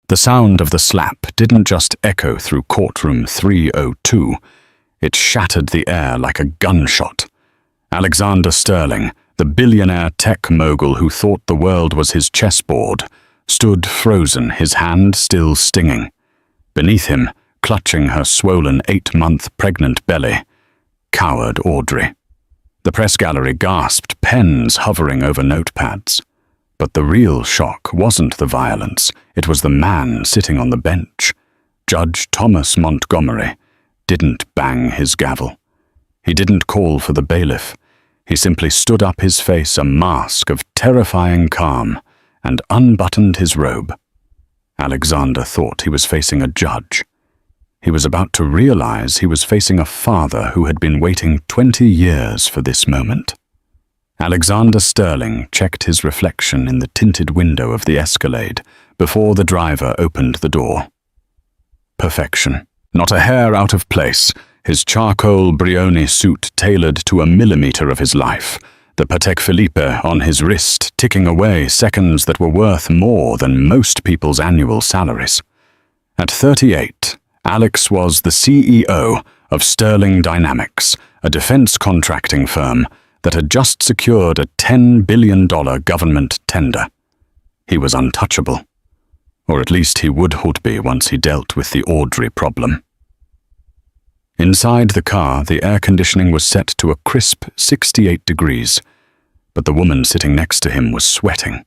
The sound of the slap didn't just echo through courtroom 302, it shattered the air like a gunshot. Alexander Sterling, the billionaire tech mogul who thought the world was his chessboard, stood frozen, his hand still stinging. Beneath him, clutching her swollen 8-month pregnant belly, cowered Audrey. The press gallery gasped, pens hovering over notepads. But the real shock wasn't the violence, it was the man sitting on the bench. Judge Thomas Montgomery didn't bang his gavel. He didn't call for the bailiff. He simply stood up, his face a mask of terrifying calm, and unbuttoned his robe. Alexander thought he was facing a judge. He was about to realize he was facing a father who had been waiting 20 years for this moment. Alexander Sterling checked his reflection in the tinted window of the Escalade before the driver opened the door. Perfection. Not a hair out of place, his charcoal Brioni suit tailored to a millimeter of his life, the Patek Philippe on his wrist ticking away seconds that were worth more than most people's annual salaries. At 38, Alex was the CEO of Sterling Dynamics, a defense contracting firm that had just secured a $10 billion government tender. He was untouchable. Or at least he would be once he dealt with the Audrey problem. Inside the car, the air conditioning was set to a crisp 68 degrees, but the woman sitting next to him was sweating.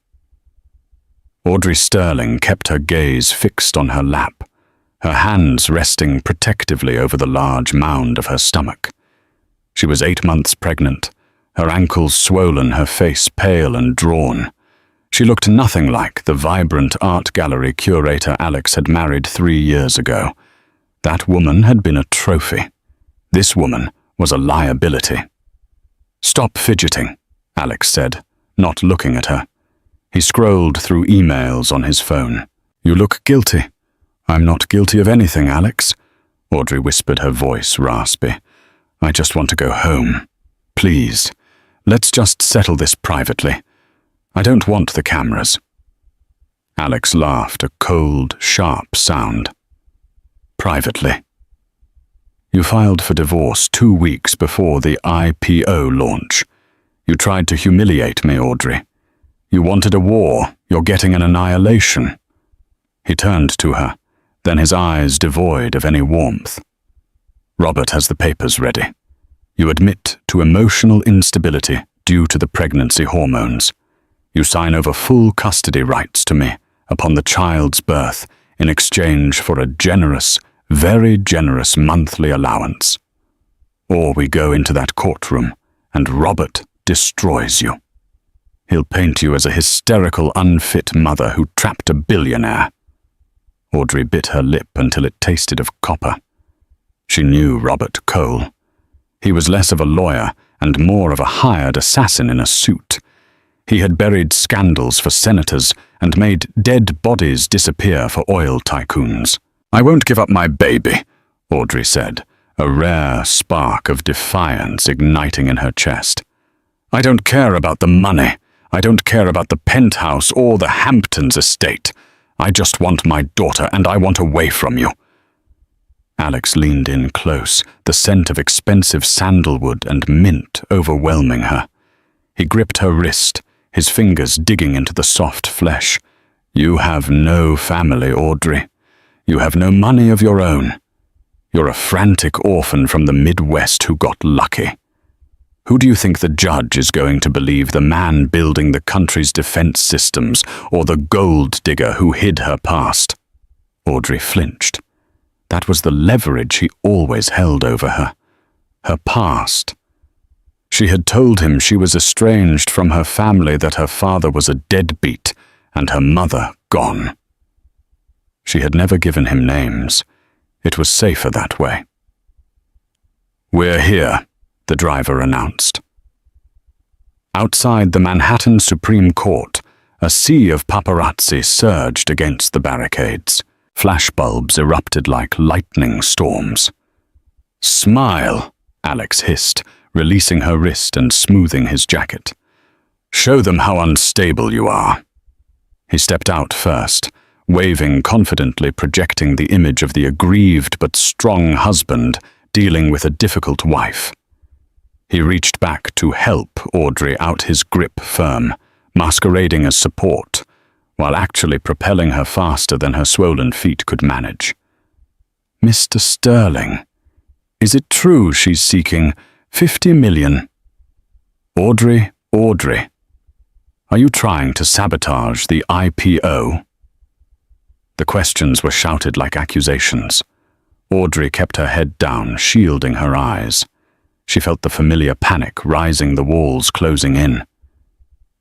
Audrey Sterling kept her gaze fixed on her lap, her hands resting protectively over the large mound of her stomach. She was 8 months pregnant, her ankles swollen, her face pale and drawn. She looked nothing like the vibrant art gallery curator Alex had married 3 years ago. That woman had been a trophy. This woman was a liability. "Stop fidgeting," Alex said, not looking at her. He scrolled through emails on his phone. "You look guilty." "I'm not guilty of anything, Alex," Audrey whispered, her voice raspy. "I just want to go home. Please, let's just settle this privately. I don't want the cameras." Alex laughed, a cold, sharp sound. "Privately. You filed for divorce 2 weeks before the IPO launch. You tried to humiliate me, Audrey. You wanted a war. You're getting an annihilation." He turned to her, then his eyes devoid of any warmth. "Robert has the papers ready. You admit to emotional instability due to the pregnancy hormones. You sign over full custody rights to me upon the child's birth in exchange for a generous, very generous monthly allowance. Or we go into that courtroom and Robert destroys you. He'll paint you as a hysterical, unfit mother who trapped a billionaire." Audrey bit her lip until it tasted of copper. She knew Robert Cole. He was less of a lawyer and more of a hired assassin in a suit. He had buried scandals for senators and made dead bodies disappear for oil tycoons. "I won't give up my baby," Audrey said, a rare spark of defiance igniting in her chest. "I don't care about the money. I don't care about the penthouse or the Hamptons estate. I just want my daughter, and I want away from you." Alex leaned in close, the scent of expensive sandalwood and mint overwhelming her. He gripped her wrist, his fingers digging into the soft flesh. "You have no family, Audrey. You have no money of your own. You're a frantic orphan from the Midwest who got lucky. Who do you think the judge is going to believe, the man building the country's defense systems, or the gold digger who hid her past?" Audrey flinched. That was the leverage he always held over her. Her past. She had told him she was estranged from her family, that her father was a deadbeat, and her mother gone. She had never given him names. It was safer that way. "We're here," the driver announced. Outside the Manhattan Supreme Court, a sea of paparazzi surged against the barricades. Flashbulbs erupted like lightning storms. "Smile," Alex hissed, releasing her wrist and smoothing his jacket. "Show them how unstable you are." He stepped out first, waving confidently, projecting the image of the aggrieved but strong husband dealing with a difficult wife. He reached back to help Audrey out, his grip firm, masquerading as support, while actually propelling her faster than her swollen feet could manage. "Mr. Sterling, is it true she's seeking 50 million? Audrey, are you trying to sabotage the IPO?" The questions were shouted like accusations. Audrey kept her head down, shielding her eyes. She felt the familiar panic rising, the walls closing in.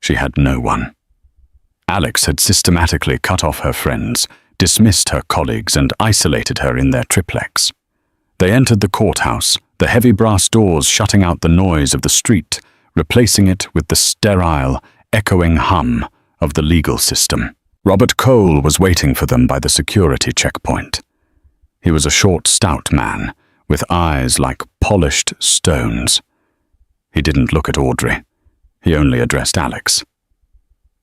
She had no one. Alex had systematically cut off her friends, dismissed her colleagues, and isolated her in their triplex. They entered the courthouse, the heavy brass doors shutting out the noise of the street, replacing it with the sterile, echoing hum of the legal system. Robert Cole was waiting for them by the security checkpoint. He was a short, stout man, with eyes like polished stones. He didn't look at Audrey. He only addressed Alex.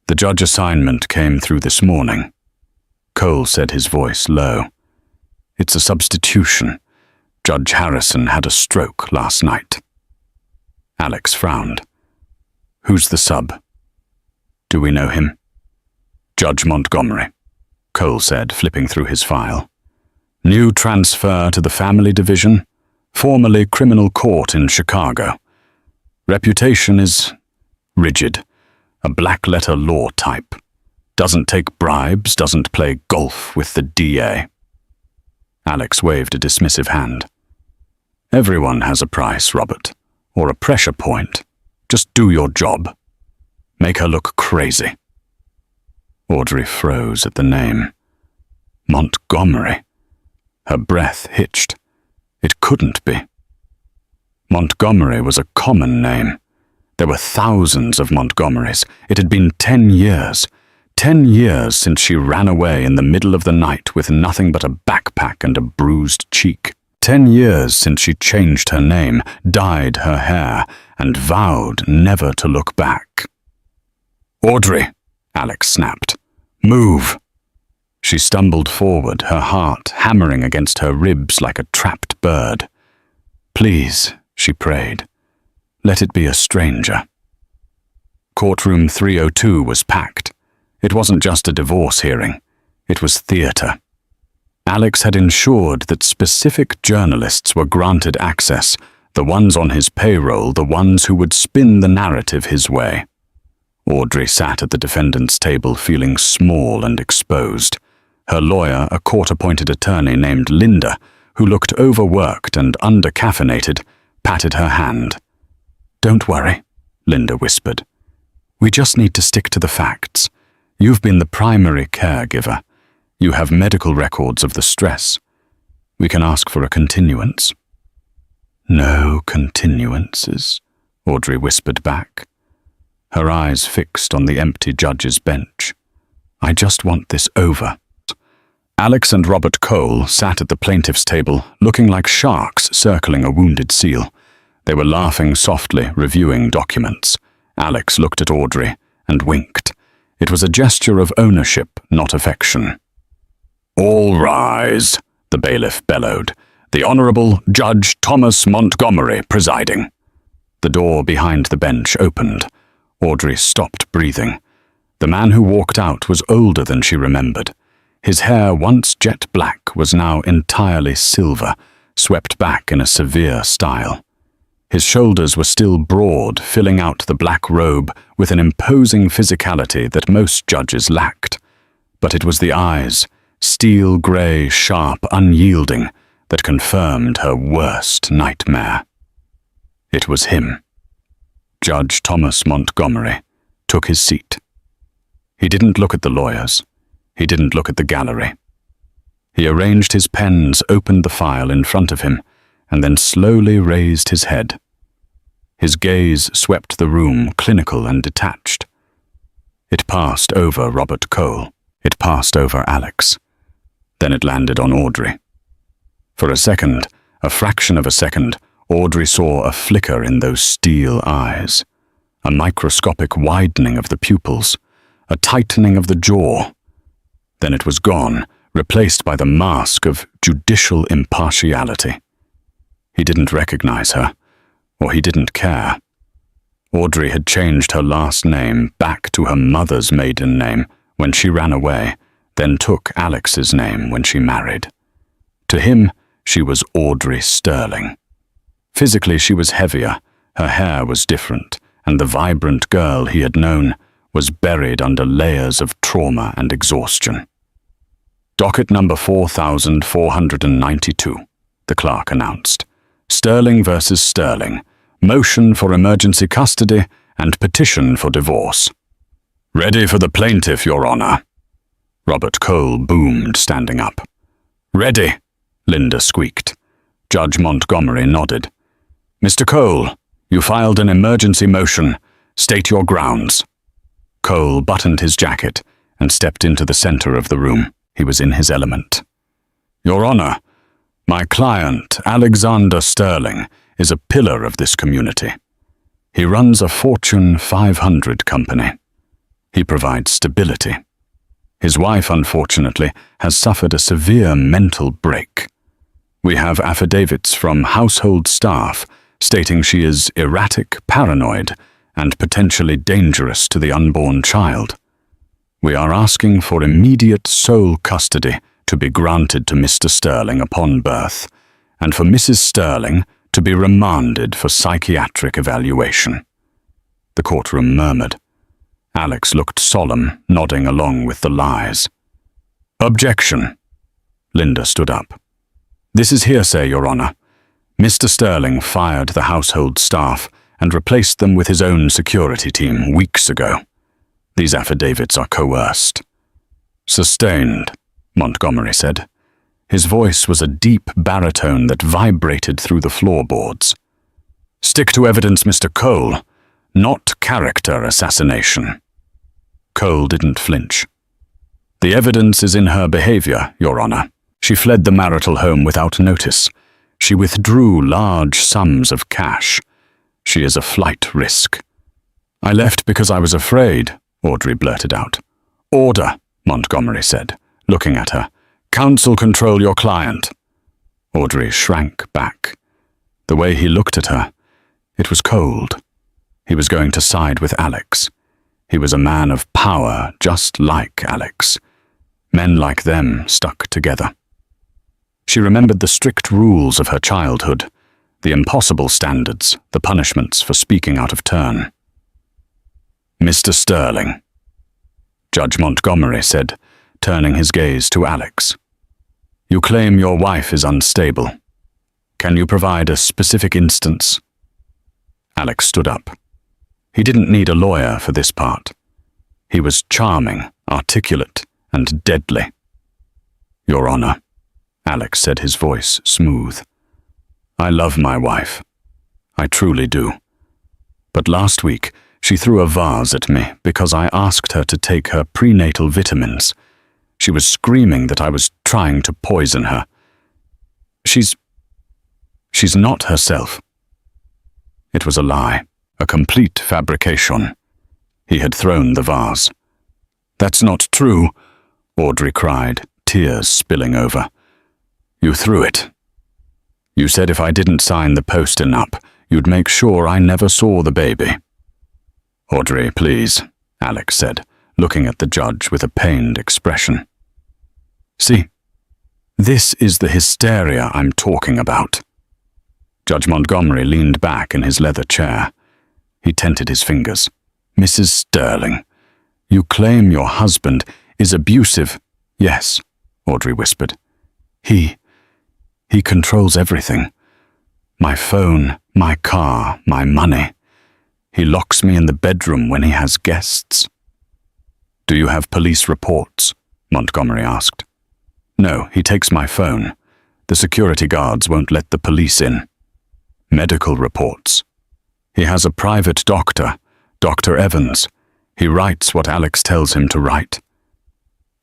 "The judge assignment came through this morning." Cole said, his voice low. "It's a substitution. Judge Harrison had a stroke last night." Alex frowned. "Who's the sub? Do we know him?" "Judge Montgomery," Cole said, flipping through his file. "New transfer to the family division, formerly criminal court in Chicago. Reputation is rigid, a black-letter law type. Doesn't take bribes, doesn't play golf with the DA." Alex waved a dismissive hand. "Everyone has a price, Robert, or a pressure point. Just do your job. Make her look crazy." Audrey froze at the name. Montgomery. Her breath hitched. It couldn't be. Montgomery was a common name. There were thousands of Montgomerys. It had been 10 years. 10 years since she ran away in the middle of the night with nothing but a backpack and a bruised cheek. 10 years since she changed her name, dyed her hair, and vowed never to look back. "Audrey," Alex snapped. "Move." She stumbled forward, her heart hammering against her ribs like a trapped bird. "Please," she prayed, "let it be a stranger." Courtroom 302 was packed. It wasn't just a divorce hearing. It was theater. Alex had ensured that specific journalists were granted access, the ones on his payroll, the ones who would spin the narrative his way. Audrey sat at the defendant's table feeling small and exposed. Her lawyer, a court-appointed attorney named Linda, who looked overworked and under-caffeinated, patted her hand. "Don't worry," Linda whispered. "We just need to stick to the facts. You've been the primary caregiver. You have medical records of the stress. We can ask for a continuance." "No continuances," Audrey whispered back, her eyes fixed on the empty judge's bench. "I just want this over." Alex and Robert Cole sat at the plaintiff's table, looking like sharks circling a wounded seal. They were laughing softly, reviewing documents. Alex looked at Audrey and winked. It was a gesture of ownership, not affection. "All rise," the bailiff bellowed. "The Honorable Judge Thomas Montgomery presiding." The door behind the bench opened. Audrey stopped breathing. The man who walked out was older than she remembered. His hair, once jet black, was now entirely silver, swept back in a severe style. His shoulders were still broad, filling out the black robe with an imposing physicality that most judges lacked. But it was the eyes, steel grey, sharp, unyielding, that confirmed her worst nightmare. It was him. Judge Thomas Montgomery took his seat. He didn't look at the lawyers. He didn't look at the gallery. He arranged his pens, opened the file in front of him, and then slowly raised his head. His gaze swept the room, clinical and detached. It passed over Robert Cole. It passed over Alex. Then it landed on Audrey. For a second, a fraction of a second, Audrey saw a flicker in those steel eyes, a microscopic widening of the pupils, a tightening of the jaw. Then it was gone, replaced by the mask of judicial impartiality. He didn't recognize her, or he didn't care. Audrey had changed her last name back to her mother's maiden name when she ran away, then took Alex's name when she married. To him, she was Audrey Sterling. Physically, she was heavier, her hair was different, and the vibrant girl he had known was buried under layers of trauma and exhaustion. Docket number 4492, the clerk announced. Sterling versus Sterling. Motion for emergency custody and petition for divorce. Ready for the plaintiff, Your Honor. Robert Cole boomed, standing up. Ready, Linda squeaked. Judge Montgomery nodded. Mr. Cole, you filed an emergency motion. State your grounds. Cole buttoned his jacket and stepped into the center of the room. He was in his element. Your Honor, my client, Alexander Sterling, is a pillar of this community. He runs a Fortune 500 company. He provides stability. His wife, unfortunately, has suffered a severe mental break. We have affidavits from household staff stating she is erratic, paranoid, and potentially dangerous to the unborn child. We are asking for immediate sole custody to be granted to Mr. Sterling upon birth, and for Mrs. Sterling to be remanded for psychiatric evaluation. The courtroom murmured. Alex looked solemn, nodding along with the lies. Objection. Linda stood up. This is hearsay, Your Honor. Mr. Sterling fired the household staff and replaced them with his own security team weeks ago. These affidavits are coerced. Sustained, Montgomery said. His voice was a deep baritone that vibrated through the floorboards. Stick to evidence, Mr. Cole, not character assassination. Cole didn't flinch. The evidence is in her behavior, Your Honor. She fled the marital home without notice. She withdrew large sums of cash. She is a flight risk. I left because I was afraid, Audrey blurted out. Order, Montgomery said, looking at her. Counsel control your client. Audrey shrank back. The way he looked at her, it was cold. He was going to side with Alex. He was a man of power, just like Alex. Men like them stuck together. She remembered the strict rules of her childhood, the impossible standards, the punishments for speaking out of turn. Mr. Sterling, Judge Montgomery said, turning his gaze to Alex. You claim your wife is unstable. Can you provide a specific instance? Alex stood up. He didn't need a lawyer for this part. He was charming, articulate, and deadly. Your Honor, Alex said, his voice smooth. I love my wife. I truly do. But last week, she threw a vase at me because I asked her to take her prenatal vitamins. She was screaming that I was trying to poison her. She's not herself. It was a lie, a complete fabrication. He had thrown the vase. That's not true, Audrey cried, tears spilling over. You threw it. You said if I didn't sign the post-it-note, you'd make sure I never saw the baby. Audrey, please, Alex said, looking at the judge with a pained expression. See, this is the hysteria I'm talking about. Judge Montgomery leaned back in his leather chair. He tented his fingers. Mrs. Sterling, you claim your husband is abusive. Yes, Audrey whispered. He controls everything. My phone, my car, my money. He locks me in the bedroom when he has guests. Do you have police reports? Montgomery asked. No, he takes my phone. The security guards won't let the police in. Medical reports. He has a private doctor, Dr. Evans. He writes what Alex tells him to write.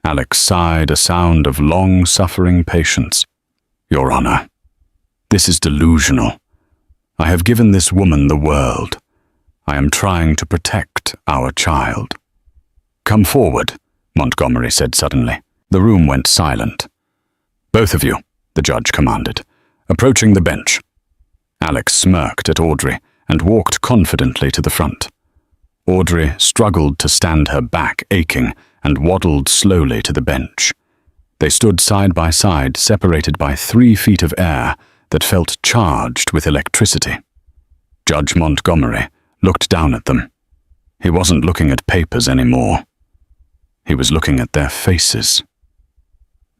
Alex sighed, a sound of long-suffering patience. Your Honor, this is delusional. I have given this woman the world. I am trying to protect our child. Come forward, Montgomery said suddenly. The room went silent. "Both of you," the judge commanded, "approaching the bench." Alex smirked at Audrey and walked confidently to the front. Audrey struggled to stand, her back aching, and waddled slowly to the bench. They stood side by side, separated by 3 feet of air that felt charged with electricity. Judge Montgomery looked down at them. He wasn't looking at papers anymore. He was looking at their faces.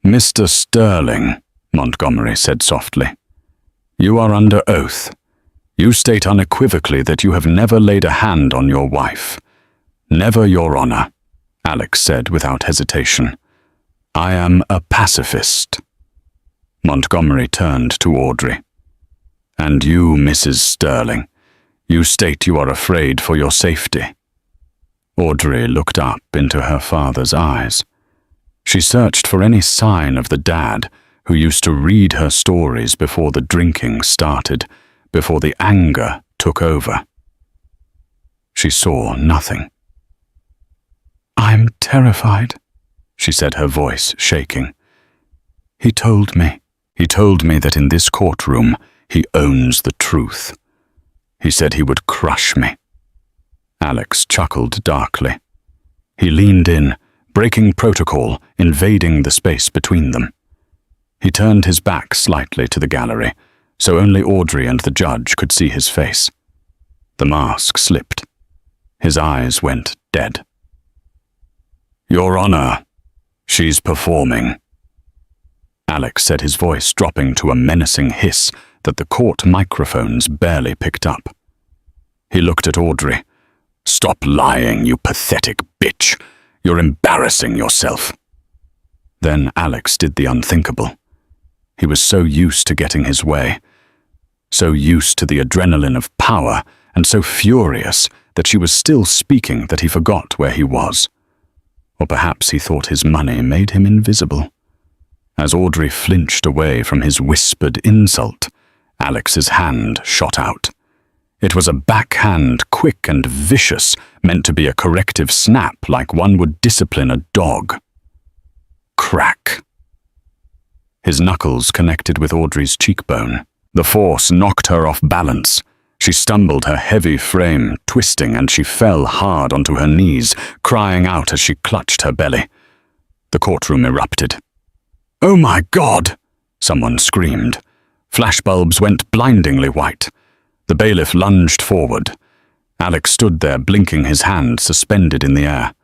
"Mr. Sterling," Montgomery said softly, "you are under oath. You state unequivocally that you have never laid a hand on your wife." "Never, Your Honor," Alex said without hesitation. "I am a pacifist." Montgomery turned to Audrey. "And you, Mrs. Sterling, you state you are afraid for your safety." Audrey looked up into her father's eyes. She searched for any sign of the dad who used to read her stories before the drinking started, before the anger took over. She saw nothing. "I'm terrified," she said, her voice shaking. He told me that in this courtroom he owns the truth. He said he would crush me." Alex chuckled darkly. He leaned in, breaking protocol, invading the space between them. He turned his back slightly to the gallery, so only Audrey and the judge could see his face. The mask slipped. His eyes went dead. "Your Honor, she's performing," Alex said, his voice dropping to a menacing hiss that the court microphones barely picked up. He looked at Audrey. "Stop lying, you pathetic bitch. You're embarrassing yourself." Then Alex did the unthinkable. He was so used to getting his way, so used to the adrenaline of power, and so furious that she was still speaking that he forgot where he was. Or perhaps he thought his money made him invisible. As Audrey flinched away from his whispered insult, Alex's hand shot out. It was a backhand, quick and vicious, meant to be a corrective snap like one would discipline a dog. Crack. His knuckles connected with Audrey's cheekbone. The force knocked her off balance. She stumbled, her heavy frame twisting, and she fell hard onto her knees, crying out as she clutched her belly. The courtroom erupted. "Oh my God!" someone screamed. Flashbulbs went blindingly white. The bailiff lunged forward. Alex stood there, blinking, his hand suspended in the air.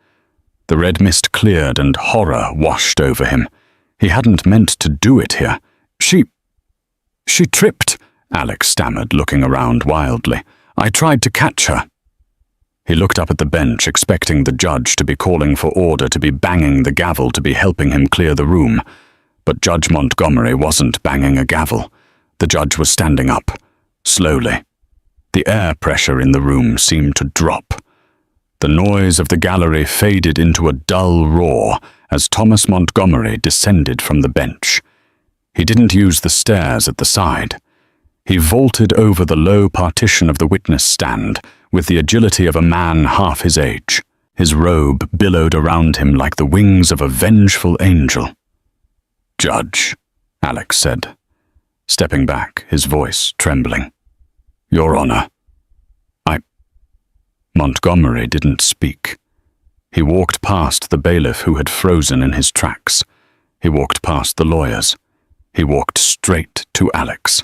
The red mist cleared and horror washed over him. He hadn't meant to do it here. She tripped, Alex stammered, looking around wildly. "I tried to catch her." He looked up at the bench, expecting the judge to be calling for order, to be banging the gavel, to be helping him clear the room. But Judge Montgomery wasn't banging a gavel. The judge was standing up, slowly. The air pressure in the room seemed to drop. The noise of the gallery faded into a dull roar as Thomas Montgomery descended from the bench. He didn't use the stairs at the side. He vaulted over the low partition of the witness stand with the agility of a man half his age. His robe billowed around him like the wings of a vengeful angel. "Judge," Alex said, stepping back, his voice trembling. "Your Honor, Montgomery didn't speak. He walked past the bailiff who had frozen in his tracks. He walked past the lawyers. He walked straight to Alex.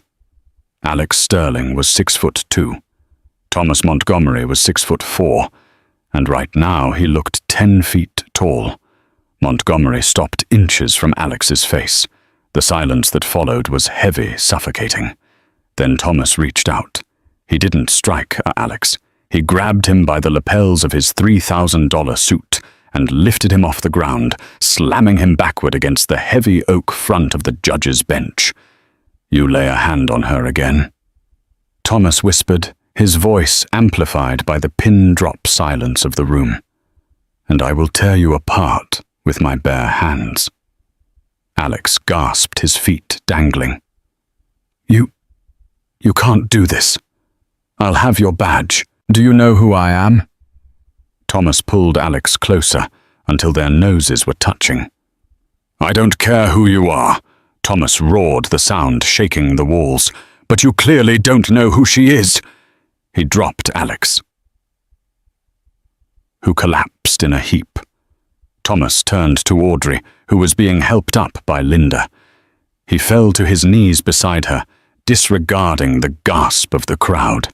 Alex Sterling was 6'2". Thomas Montgomery was 6'4", and right now he looked 10 feet tall. Montgomery stopped inches from Alex's face. The silence that followed was heavy, suffocating. Then Thomas reached out. He didn't strike Alex. He grabbed him by the lapels of his $3,000 suit and lifted him off the ground, slamming him backward against the heavy oak front of the judge's bench. "You lay a hand on her again?" Thomas whispered, his voice amplified by the pin-drop silence of the room. "And I will tear you apart with my bare hands." Alex gasped, his feet dangling. You can't do this. I'll have your badge. Do you know who I am?" Thomas pulled Alex closer until their noses were touching. "I don't care who you are," Thomas roared, the sound shaking the walls. "But you clearly don't know who she is." He dropped Alex, who collapsed in a heap. Thomas turned to Audrey, who was being helped up by Linda. He fell to his knees beside her, disregarding the gasp of the crowd.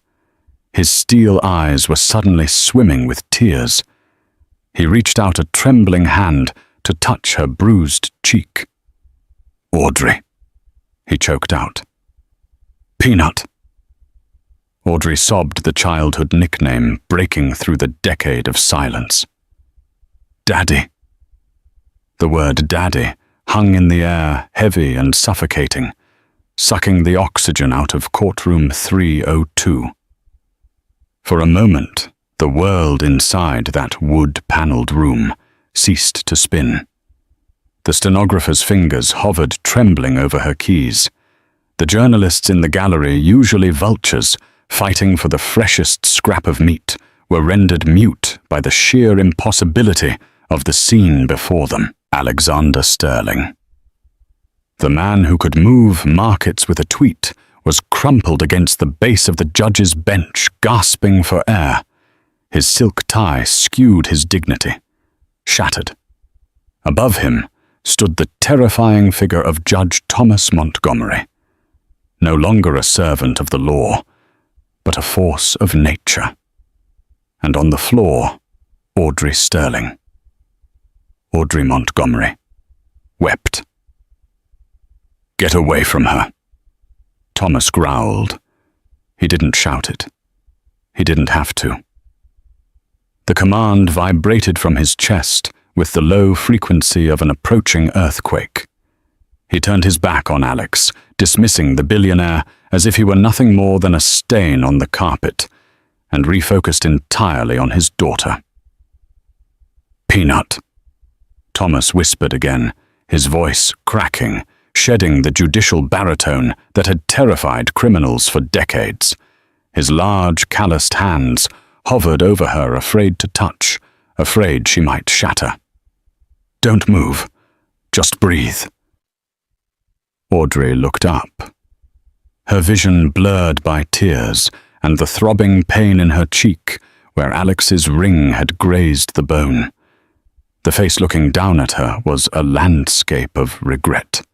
His steel eyes were suddenly swimming with tears. He reached out a trembling hand to touch her bruised cheek. "Audrey," he choked out. "Peanut." Audrey sobbed the childhood nickname, breaking through the decade of silence. "Daddy." The word daddy hung in the air, heavy and suffocating, sucking the oxygen out of courtroom 302. For a moment, the world inside that wood-paneled room ceased to spin. The stenographer's fingers hovered trembling over her keys. The journalists in the gallery, usually vultures, fighting for the freshest scrap of meat, were rendered mute by the sheer impossibility of the scene before them. Alexander Sterling. The man who could move markets with a tweet was crumpled against the base of the judge's bench, gasping for air. His silk tie skewed his dignity, shattered. Above him stood the terrifying figure of Judge Thomas Montgomery, no longer a servant of the law, but a force of nature. And on the floor, Audrey Sterling. Audrey Montgomery wept. "Get away from her," Thomas growled. He didn't shout it. He didn't have to. The command vibrated from his chest with the low frequency of an approaching earthquake. He turned his back on Alex, dismissing the billionaire as if he were nothing more than a stain on the carpet, and refocused entirely on his daughter. "Peanut," Thomas whispered again, his voice cracking, shedding the judicial baritone that had terrified criminals for decades. His large, calloused hands hovered over her, afraid to touch, afraid she might shatter. "Don't move. Just breathe." Audrey looked up, her vision blurred by tears and the throbbing pain in her cheek where Alex's ring had grazed the bone. The face looking down at her was a landscape of regret.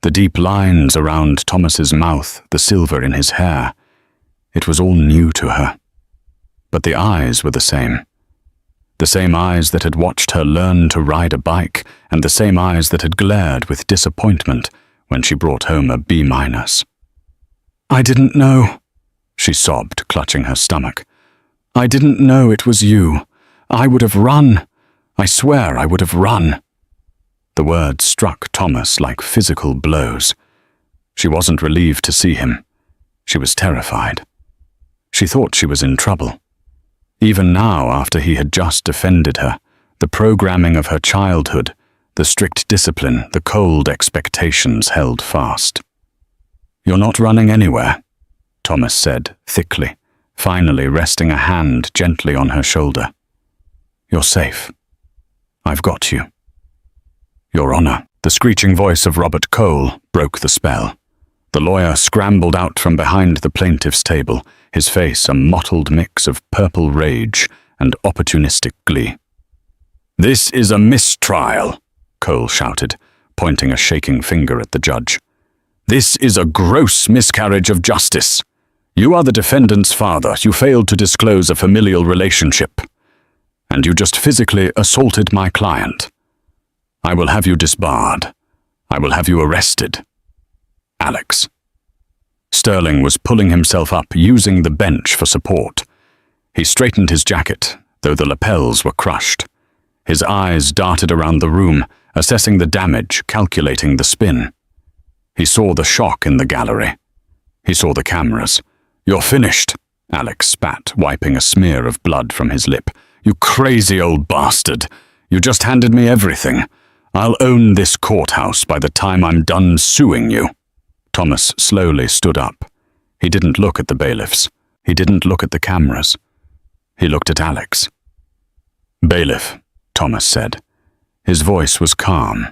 The deep lines around Thomas's mouth, the silver in his hair. It was all new to her. But the eyes were the same. The same eyes that had watched her learn to ride a bike, and the same eyes that had glared with disappointment when she brought home a B-. "I didn't know," she sobbed, clutching her stomach. "I didn't know it was you. I would have run. I swear I would have run." The words struck Thomas like physical blows. She wasn't relieved to see him. She was terrified. She thought she was in trouble. Even now, after he had just defended her, the programming of her childhood, the strict discipline, the cold expectations held fast. "You're not running anywhere," Thomas said thickly, finally resting a hand gently on her shoulder. "You're safe. I've got you." "Your Honor." The screeching voice of Robert Cole broke the spell. The lawyer scrambled out from behind the plaintiff's table, his face a mottled mix of purple rage and opportunistic glee. "This is a mistrial," Cole shouted, pointing a shaking finger at the judge. "This is a gross miscarriage of justice. You are the defendant's father. You failed to disclose a familial relationship. And you just physically assaulted my client. I will have you disbarred. I will have you arrested. Alex." Sterling was pulling himself up, using the bench for support. He straightened his jacket, though the lapels were crushed. His eyes darted around the room, assessing the damage, calculating the spin. He saw the shock in the gallery. He saw the cameras. "You're finished," Alex spat, wiping a smear of blood from his lip. "You crazy old bastard. You just handed me everything. I'll own this courthouse by the time I'm done suing you." Thomas slowly stood up. He didn't look at the bailiffs. He didn't look at the cameras. He looked at Alex. "Bailiff," Thomas said. His voice was calm.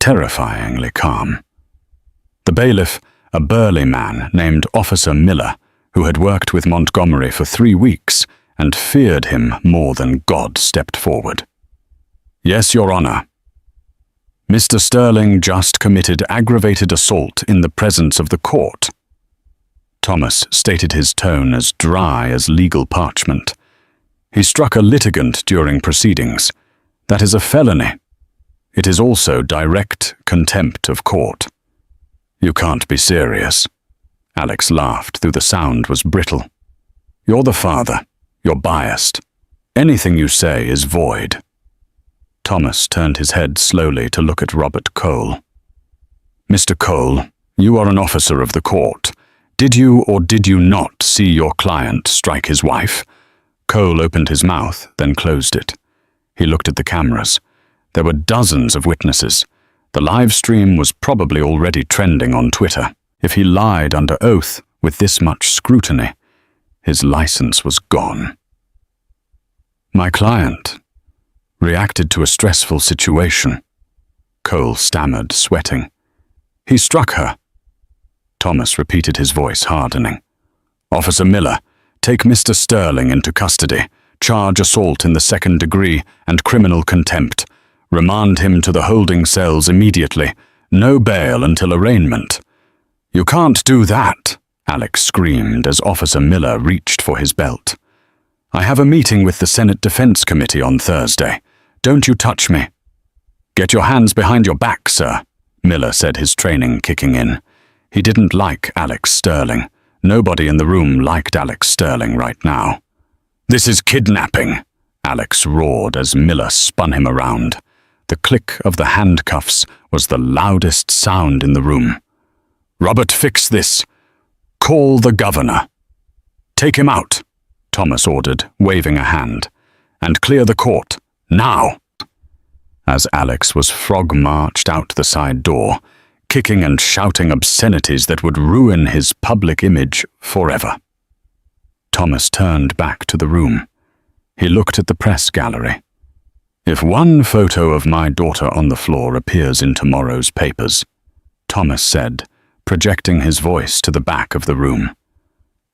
terrifyingly calm. The bailiff, a burly man named Officer Miller, who had worked with Montgomery for 3 weeks and feared him more than God, stepped forward. "Yes, Your Honor. Mr. Sterling just committed aggravated assault in the presence of the court." Thomas stated his tone as dry as legal parchment. "He struck a litigant during proceedings. That is a felony. It is also direct contempt of court." "You can't be serious." Alex laughed, though the sound was brittle. "You're the father. You're biased. Anything you say is void." Thomas turned his head slowly to look at Robert Cole. "Mr. Cole, you are an officer of the court. Did you or did you not see your client strike his wife?" Cole opened his mouth, then closed it. He looked at the cameras. There were dozens of witnesses. The live stream was probably already trending on Twitter. If he lied under oath with this much scrutiny, his license was gone. "My client reacted to a stressful situation," Cole stammered, sweating. "He struck her." Thomas repeated, his voice hardening. "Officer Miller, take Mr. Sterling into custody. Charge assault in the 2nd degree and criminal contempt. Remand him to the holding cells immediately. No bail until arraignment." "You can't do that," Alex screamed as Officer Miller reached for his belt. "I have a meeting with the Senate Defense Committee on Thursday. Don't you touch me." "Get your hands behind your back, sir," Miller said, his training kicking in. He didn't like Alex Sterling. Nobody in the room liked Alex Sterling right now. "This is kidnapping," Alex roared as Miller spun him around. The click of the handcuffs was the loudest sound in the room. "Robert, fix this. Call the governor." "Take him out," Thomas ordered, waving a hand. "And clear the court. Now!" As Alex was frog-marched out the side door, kicking and shouting obscenities that would ruin his public image forever. Thomas turned back to the room. He looked at the press gallery. "If one photo of my daughter on the floor appears in tomorrow's papers," Thomas said, projecting his voice to the back of the room,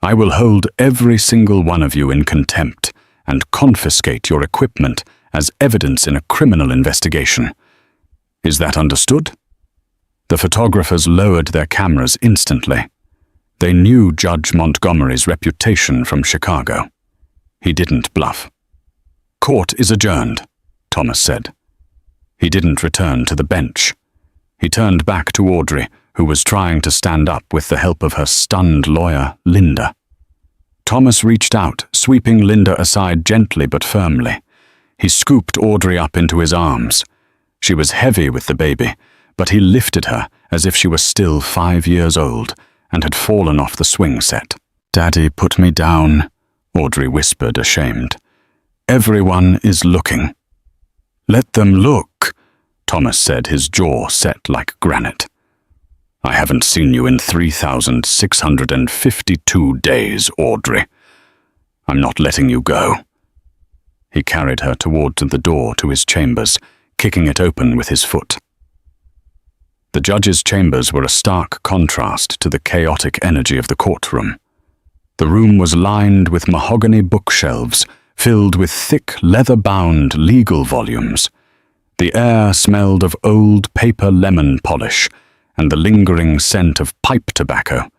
"I will hold every single one of you in contempt and confiscate your equipment as evidence in a criminal investigation. Is that understood?" The photographers lowered their cameras instantly. They knew Judge Montgomery's reputation from Chicago. He didn't bluff. "Court is adjourned," Thomas said. He didn't return to the bench. He turned back to Audrey, who was trying to stand up with the help of her stunned lawyer, Linda. Thomas reached out, sweeping Linda aside gently but firmly. He scooped Audrey up into his arms. She was heavy with the baby, but he lifted her as if she was still 5 years old and had fallen off the swing set. "Daddy put me down," Audrey whispered, ashamed. "Everyone is looking." "Let them look," Thomas said, his jaw set like granite. "I haven't seen you in 3,652 days, Audrey. I'm not letting you go." He carried her toward the door to his chambers, kicking it open with his foot. The judge's chambers were a stark contrast to the chaotic energy of the courtroom. The room was lined with mahogany bookshelves filled with thick, leather-bound legal volumes. The air smelled of old paper lemon polish and the lingering scent of pipe tobacco,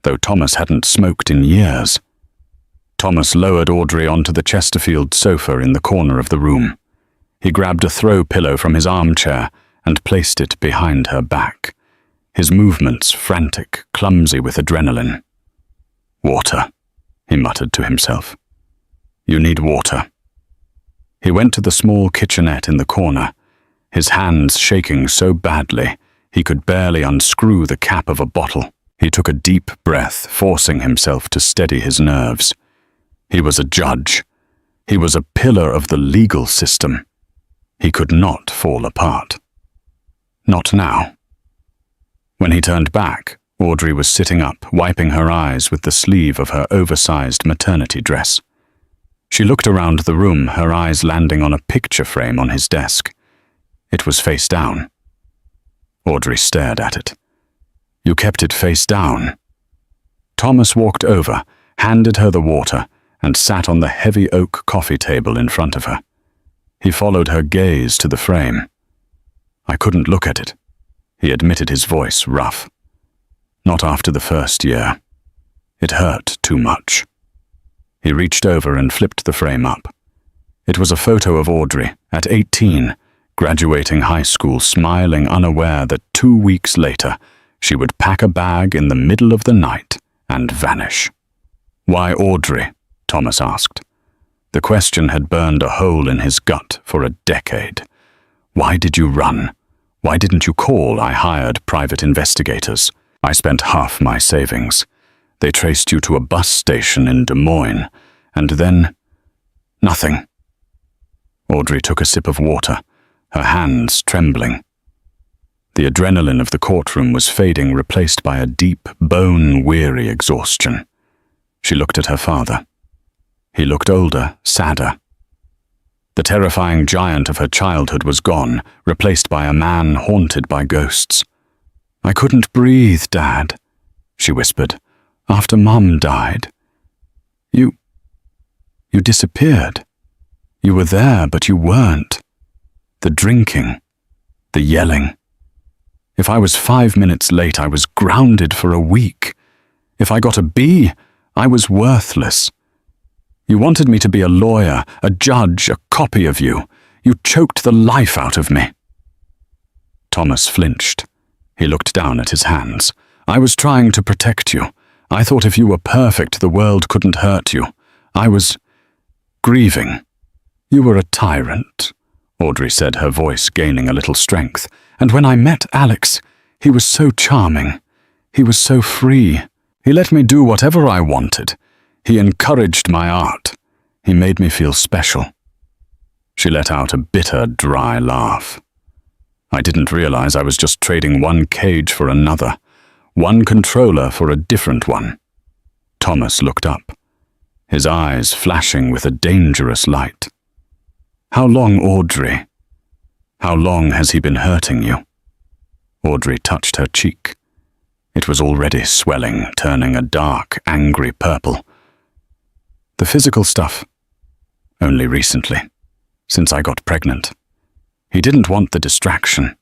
though Thomas hadn't smoked in years. Thomas lowered Audrey onto the Chesterfield sofa in the corner of the room. He grabbed a throw pillow from his armchair and placed it behind her back, his movements frantic, clumsy with adrenaline. "Water," he muttered to himself. "You need water." He went to the small kitchenette in the corner, his hands shaking so badly he could barely unscrew the cap of a bottle. He took a deep breath, forcing himself to steady his nerves. He was a judge. He was a pillar of the legal system. He could not fall apart. Not now. When he turned back, Audrey was sitting up, wiping her eyes with the sleeve of her oversized maternity dress. She looked around the room, her eyes landing on a picture frame on his desk. It was face down. Audrey stared at it. You kept it face down. Thomas walked over, handed her the water, and sat on the heavy oak coffee table in front of her. He followed her gaze to the frame. I couldn't look at it. He admitted, his voice rough. Not after the first year. It hurt too much. He reached over and flipped the frame up. It was a photo of Audrey, at 18, graduating high school, smiling, unaware that 2 weeks later she would pack a bag in the middle of the night and vanish. Why Audrey? Thomas asked. The question had burned a hole in his gut for a decade. Why did you run? Why didn't you call? I hired private investigators. I spent half my savings. They traced you to a bus station in Des Moines, and then nothing. Audrey took a sip of water, her hands trembling. The adrenaline of the courtroom was fading, replaced by a deep, bone-weary exhaustion. She looked at her father. He looked older, sadder. The terrifying giant of her childhood was gone, replaced by a man haunted by ghosts. I couldn't breathe, Dad, she whispered, after Mum died. You disappeared. You were there, but you weren't. The drinking, the yelling. If I was 5 minutes late, I was grounded for a week. If I got a B, I was worthless. You wanted me to be a lawyer, a judge, a copy of you. You choked the life out of me. Thomas flinched. He looked down at his hands. I was trying to protect you. I thought if you were perfect, the world couldn't hurt you. I was grieving. You were a tyrant, Audrey said, her voice gaining a little strength. And when I met Alex, he was so charming. He was so free. He let me do whatever I wanted. He encouraged my art. He made me feel special. She let out a bitter, dry laugh. I didn't realize I was just trading one cage for another, one controller for a different one. Thomas looked up, his eyes flashing with a dangerous light. How long, Audrey? How long has he been hurting you? Audrey touched her cheek. It was already swelling, turning a dark, angry purple. The physical stuff. Only recently, since I got pregnant. He didn't want the distraction.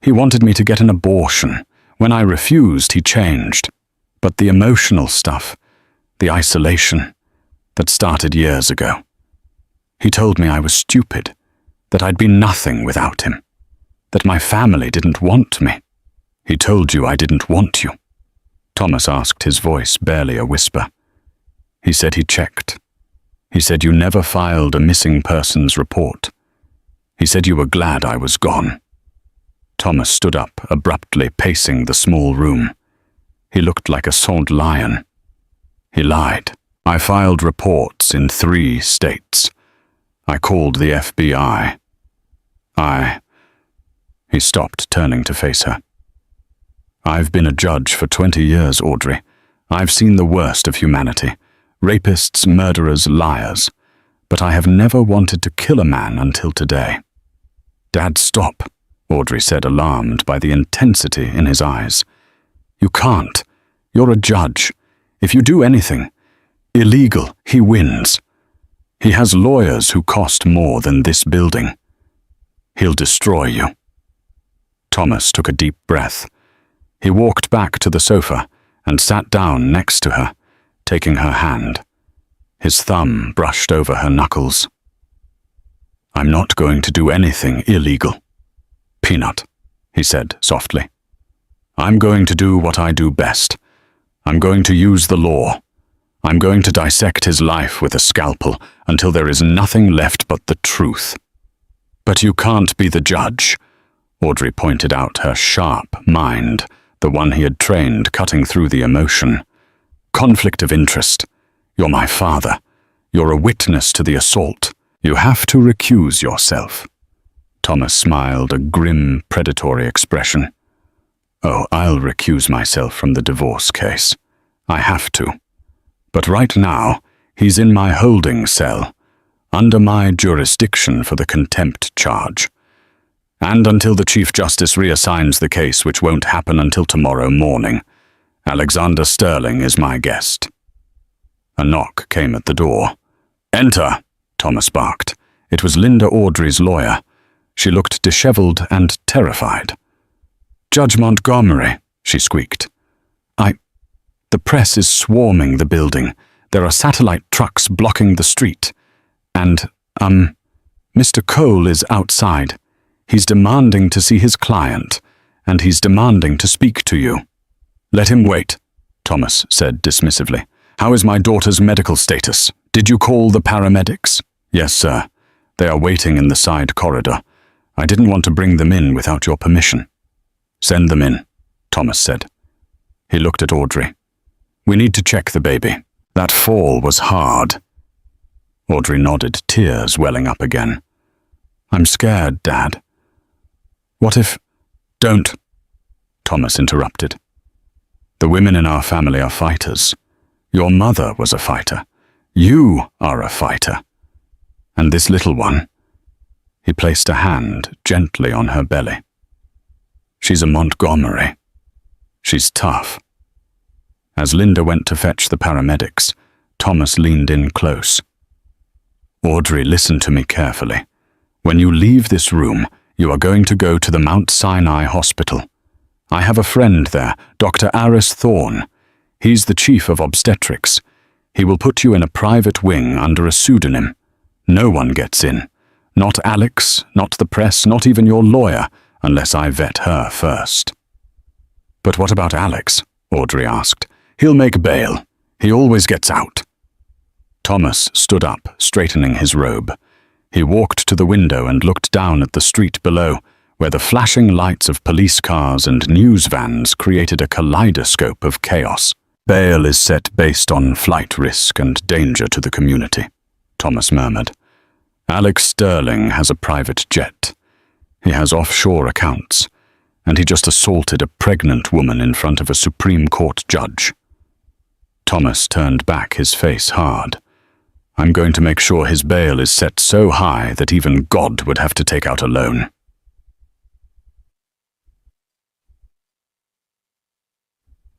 He wanted me to get an abortion. When I refused, he changed. But the emotional stuff, the isolation, that started years ago. He told me I was stupid, that I'd be nothing without him, that my family didn't want me. He told you I didn't want you. Thomas asked, his voice barely a whisper. He said he checked. He said you never filed a missing persons report. He said you were glad I was gone. Thomas stood up, abruptly pacing the small room. He looked like a sold lion. He lied. I filed reports in 3 states. I called the FBI. He stopped, turning to face her. I've been a judge for 20 years, Audrey. I've seen the worst of humanity. Rapists, murderers, liars. But I have never wanted to kill a man until today. Dad, stop, Audrey said, alarmed by the intensity in his eyes. You can't. You're a judge. If you do anything illegal, he wins. He has lawyers who cost more than this building. He'll destroy you. Thomas took a deep breath. He walked back to the sofa and sat down next to her, taking her hand. His thumb brushed over her knuckles. I'm not going to do anything illegal. Peanut, he said softly. I'm going to do what I do best. I'm going to use the law. I'm going to dissect his life with a scalpel until there is nothing left but the truth. But you can't be the judge, Audrey pointed out, her sharp mind, the one he had trained, cutting through the emotion. Conflict of interest. You're my father. You're a witness to the assault. You have to recuse yourself. Thomas smiled, a grim, predatory expression. Oh, I'll recuse myself from the divorce case. I have to. But right now, he's in my holding cell, under my jurisdiction for the contempt charge. And until the Chief Justice reassigns the case, which won't happen until tomorrow morning. Alexander Sterling is my guest." A knock came at the door. "Enter," Thomas barked. It was Linda Audrey's lawyer. She looked disheveled and terrified. "Judge Montgomery," she squeaked. The press is swarming the building. There are satellite trucks blocking the street. And, Mr. Cole is outside. He's demanding to see his client, and he's demanding to speak to you." "Let him wait," Thomas said dismissively. "How is my daughter's medical status? Did you call the paramedics?" "Yes, sir. They are waiting in the side corridor. I didn't want to bring them in without your permission." "Send them in," Thomas said. He looked at Audrey. "We need to check the baby. That fall was hard." Audrey nodded, tears welling up again. "I'm scared, Dad." "What if—" "Don't," Thomas interrupted. "The women in our family are fighters. Your mother was a fighter. You are a fighter. And this little one—" He placed a hand gently on her belly. "She's a Montgomery. She's tough." As Linda went to fetch the paramedics, Thomas leaned in close. "Audrey, listen to me carefully. When you leave this room, you are going to go to the Mount Sinai Hospital. I have a friend there, Dr. Aris Thorne. He's the chief of obstetrics. He will put you in a private wing under a pseudonym. No one gets in. Not Alex, not the press, not even your lawyer, unless I vet her first." "But what about Alex?" Audrey asked. "He'll make bail. He always gets out." Thomas stood up, straightening his robe. He walked to the window and looked down at the street below, where the flashing lights of police cars and news vans created a kaleidoscope of chaos. "Bail is set based on flight risk and danger to the community," Thomas murmured. "Alex Sterling has a private jet. He has offshore accounts, and he just assaulted a pregnant woman in front of a Supreme Court judge." Thomas turned back, his face hard. "I'm going to make sure his bail is set so high that even God would have to take out a loan."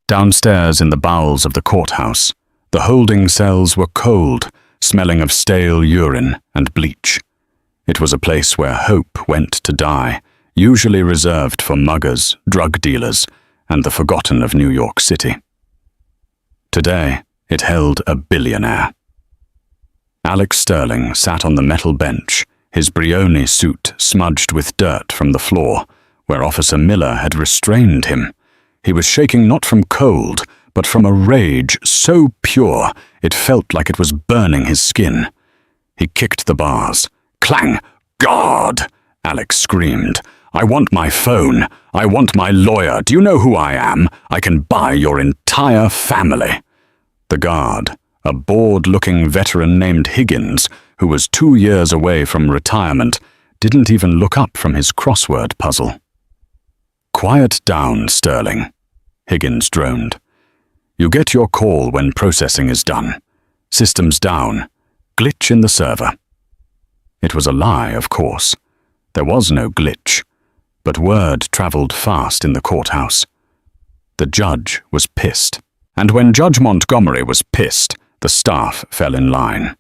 Downstairs in the bowels of the courthouse, the holding cells were cold, smelling of stale urine and bleach. It was a place where hope went to die, usually reserved for muggers, drug dealers, and the forgotten of New York City. Today, it held a billionaire. Alex Sterling sat on the metal bench, his Brioni suit smudged with dirt from the floor, where Officer Miller had restrained him. He was shaking not from cold, but from a rage so pure it felt like it was burning his skin. He kicked the bars. Clang! "God!" Alex screamed. "I want my phone. I want my lawyer. Do you know who I am? I can buy your entire family." The guard, a bored-looking veteran named Higgins, who was 2 years away from retirement, didn't even look up from his crossword puzzle. "Quiet down, Sterling," Higgins droned. "You get your call when processing is done. Systems down. Glitch in the server." It was a lie, of course. There was no glitch, but word traveled fast in the courthouse. The judge was pissed. And when Judge Montgomery was pissed, the staff fell in line.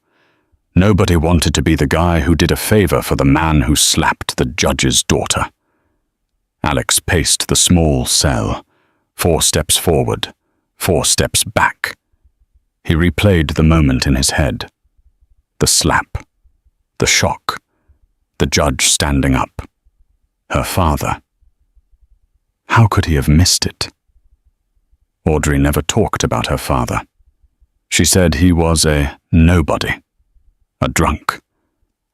Nobody wanted to be the guy who did a favor for the man who slapped the judge's daughter. Alex paced the small cell, 4 steps forward, 4 steps back. He replayed the moment in his head. The slap, the shock, the judge standing up, her father. How could he have missed it? Audrey never talked about her father. She said he was a nobody, a drunk.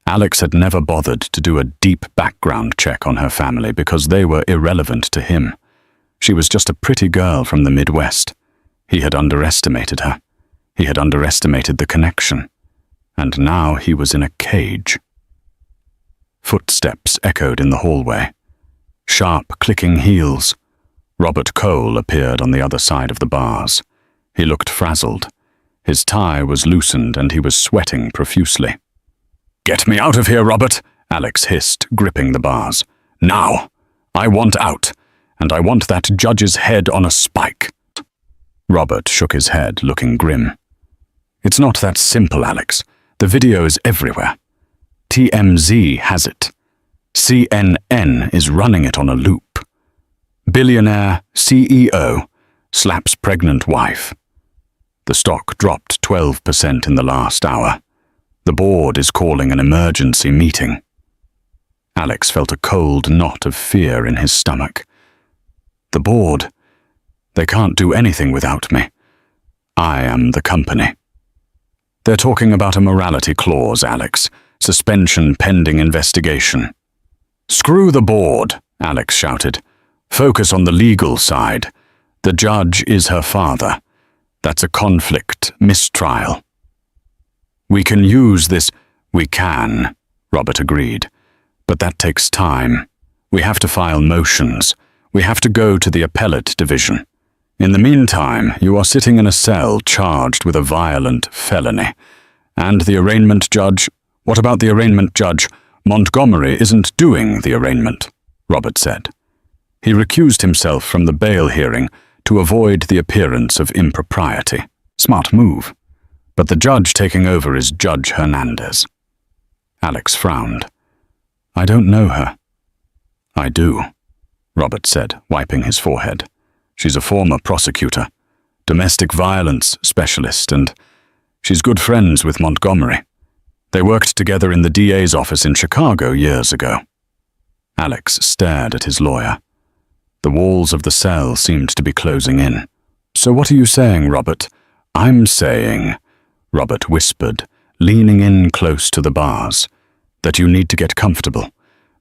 Alex had never bothered to do a deep background check on her family because they were irrelevant to him. She was just a pretty girl from the Midwest. He had underestimated her. He had underestimated the connection. And now he was in a cage. Footsteps echoed in the hallway. Sharp, clicking heels. Robert Cole appeared on the other side of the bars. He looked frazzled. His tie was loosened and he was sweating profusely. "Get me out of here, Robert," Alex hissed, gripping the bars. Now! I want out, and I want that judge's head on a spike." Robert shook his head, looking grim. "It's not that simple, Alex. The video is everywhere. TMZ has it. CNN is running it on a loop. Billionaire CEO slaps pregnant wife. The stock dropped 12% in the last hour. The board is calling an emergency meeting." Alex felt a cold knot of fear in his stomach. "The board? They can't do anything without me. I am the company." "They're talking about a morality clause, Alex. Suspension pending investigation." "Screw the board," Alex shouted. "Focus on the legal side. The judge is her father. That's a conflict, mistrial." "We can use this." "We can," Robert agreed. "But that takes time. We have to file motions. We have to go to the appellate division. In the meantime, you are sitting in a cell charged with a violent felony. And the arraignment judge— What about the arraignment judge? Montgomery isn't doing the arraignment," Robert said. He recused himself from the bail hearing to avoid the appearance of impropriety. Smart move. But the judge taking over is Judge Hernandez. Alex frowned. "I don't know her." "I do," Robert said, wiping his forehead. "She's a former prosecutor, domestic violence specialist, and she's good friends with Montgomery. They worked together in the DA's office in Chicago years ago." Alex stared at his lawyer. The walls of the cell seemed to be closing in. "So what are you saying, Robert?" "I'm saying," Robert whispered, leaning in close to the bars, "that you need to get comfortable,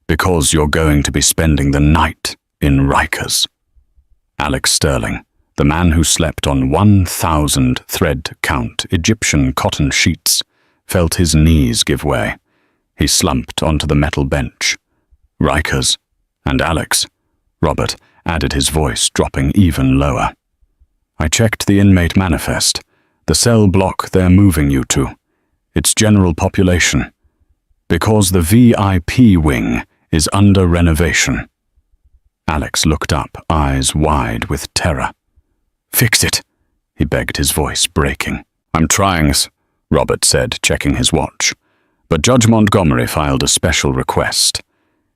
because you're going to be spending the night in Rikers." Alex Sterling, the man who slept on 1,000 thread-count Egyptian cotton sheets, felt his knees give way. He slumped onto the metal bench. "Rikers and Alex," Robert added, his voice dropping even lower. "I checked the inmate manifest. The cell block they're moving you to. It's general population. Because the VIP wing is under renovation." Alex looked up, eyes wide with terror. "Fix it," he begged, his voice breaking. "I'm trying," Robert said, checking his watch. "But Judge Montgomery filed a special request.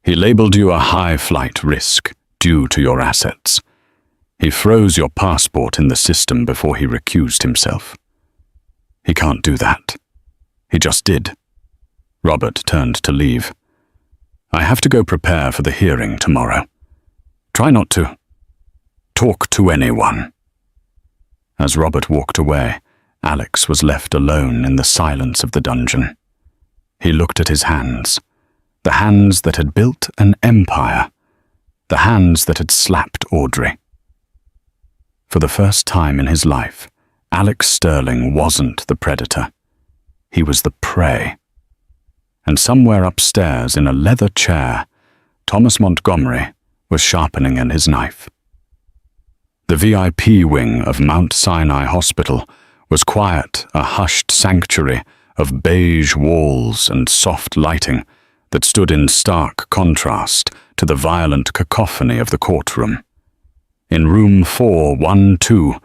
He labeled you a high-flight risk due to your assets. He froze your passport in the system before he recused himself." "He can't do that." "He just did." Robert turned to leave. "I have to go prepare for the hearing tomorrow. Try not to talk to anyone." As Robert walked away, Alex was left alone in the silence of the dungeon. He looked at his hands, the hands that had built an empire, the hands that had slapped Audrey. For the first time in his life, Alex Sterling wasn't the predator. He was the prey. And somewhere upstairs in a leather chair, Thomas Montgomery was sharpening his knife. The VIP wing of Mount Sinai Hospital was quiet, a hushed sanctuary of beige walls and soft lighting that stood in stark contrast to the violent cacophony of the courtroom. In room 412,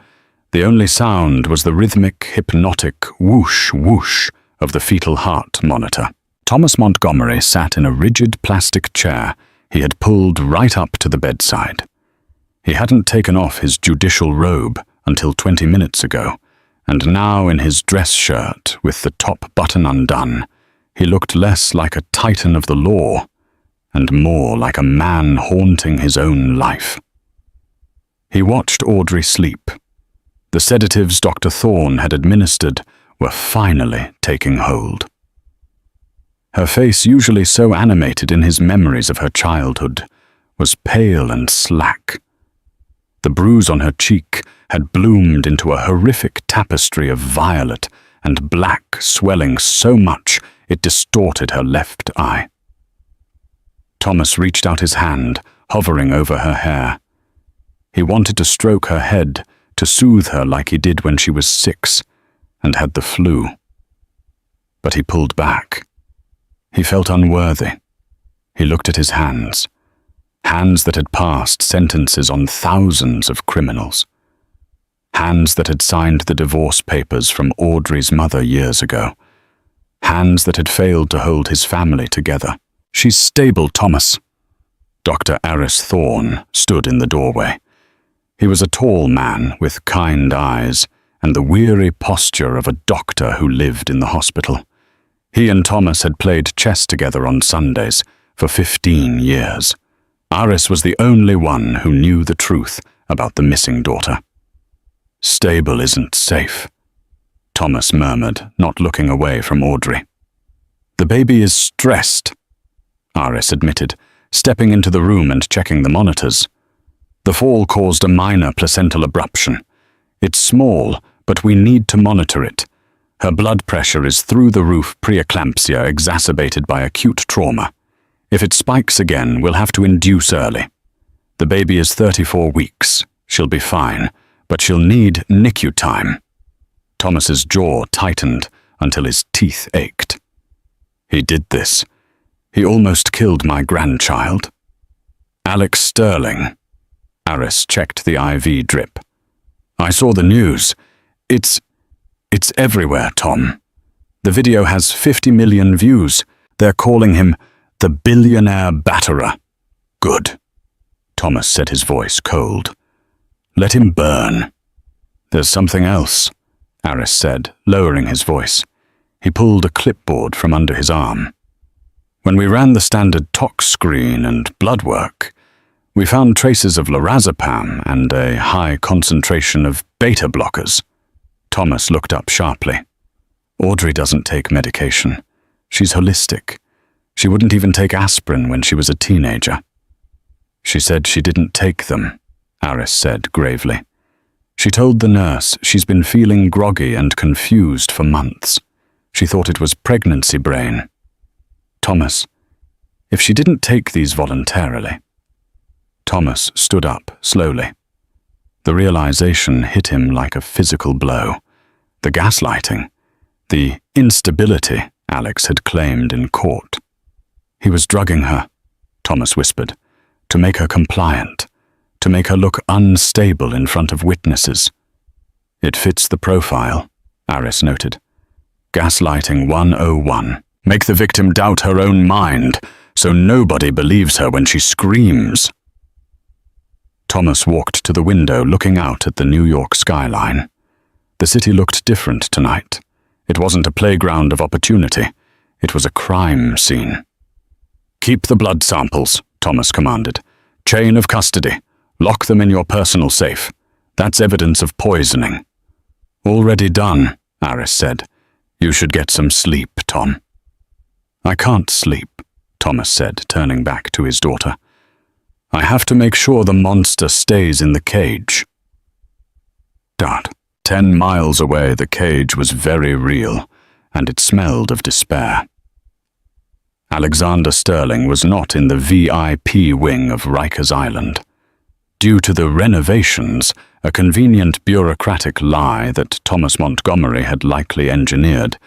the only sound was the rhythmic, hypnotic whoosh-whoosh of the fetal heart monitor. Thomas Montgomery sat in a rigid plastic chair he had pulled right up to the bedside. He hadn't taken off his judicial robe until 20 minutes ago, and now in his dress shirt with the top button undone, he looked less like a titan of the law and more like a man haunting his own life. He watched Audrey sleep. The sedatives Dr. Thorne had administered were finally taking hold. Her face, usually so animated in his memories of her childhood, was pale and slack. The bruise on her cheek had bloomed into a horrific tapestry of violet and black, swelling so much it distorted her left eye. Thomas reached out his hand, hovering over her hair. He wanted to stroke her head, to soothe her like he did when she was 6 and had the flu. But he pulled back. He felt unworthy. He looked at his hands. Hands that had passed sentences on thousands of criminals. Hands that had signed the divorce papers from Audrey's mother years ago. Hands that had failed to hold his family together. "She's stable, Thomas." Dr. Aris Thorne stood in the doorway. He was a tall man with kind eyes and the weary posture of a doctor who lived in the hospital. He and Thomas had played chess together on Sundays for 15 years. Aris was the only one who knew the truth about the missing daughter. "Stable isn't safe," Thomas murmured, not looking away from Audrey. "The baby is stressed," Aris admitted, stepping into the room and checking the monitors. "The fall caused a minor placental abruption. It's small, but we need to monitor it. Her blood pressure is through the roof, preeclampsia exacerbated by acute trauma. If it spikes again, we'll have to induce early. The baby is 34 weeks. She'll be fine, but she'll need NICU time." Thomas's jaw tightened until his teeth ached. "He did this. He almost killed my grandchild." "Alex Sterling." Aris checked the IV drip. "I saw the news. It's everywhere, Tom. The video has 50 million views. They're calling him the billionaire batterer." "Good," Thomas said, his voice cold. "Let him burn." "There's something else," Aris said, lowering his voice. He pulled a clipboard from under his arm. "When we ran the standard tox screen and blood work, we found traces of lorazepam and a high concentration of beta blockers." Thomas looked up sharply. "Audrey doesn't take medication. She's holistic. She wouldn't even take aspirin when she was a teenager." "She said she didn't take them," Aris said gravely. "She told the nurse she's been feeling groggy and confused for months. She thought it was pregnancy brain." "Thomas, if she didn't take these voluntarily..." Thomas stood up slowly. The realization hit him like a physical blow. The gaslighting, the instability Alex had claimed in court. "He was drugging her," Thomas whispered, "to make her compliant, to make her look unstable in front of witnesses." "It fits the profile," Aris noted. "Gaslighting 101. Make the victim doubt her own mind, so nobody believes her when she screams." Thomas walked to the window, looking out at the New York skyline. The city looked different tonight. It wasn't a playground of opportunity. It was a crime scene. "Keep the blood samples," Thomas commanded. "Chain of custody. Lock them in your personal safe. That's evidence of poisoning." "Already done," Aris said. "You should get some sleep, Tom." "I can't sleep," Thomas said, turning back to his daughter. "I have to make sure the monster stays in the cage." Dad. 10 miles away, the cage was very real, and it smelled of despair. Alexander Sterling was not in the VIP wing of Rikers Island. Due to the renovations, a convenient bureaucratic lie that Thomas Montgomery had likely engineered,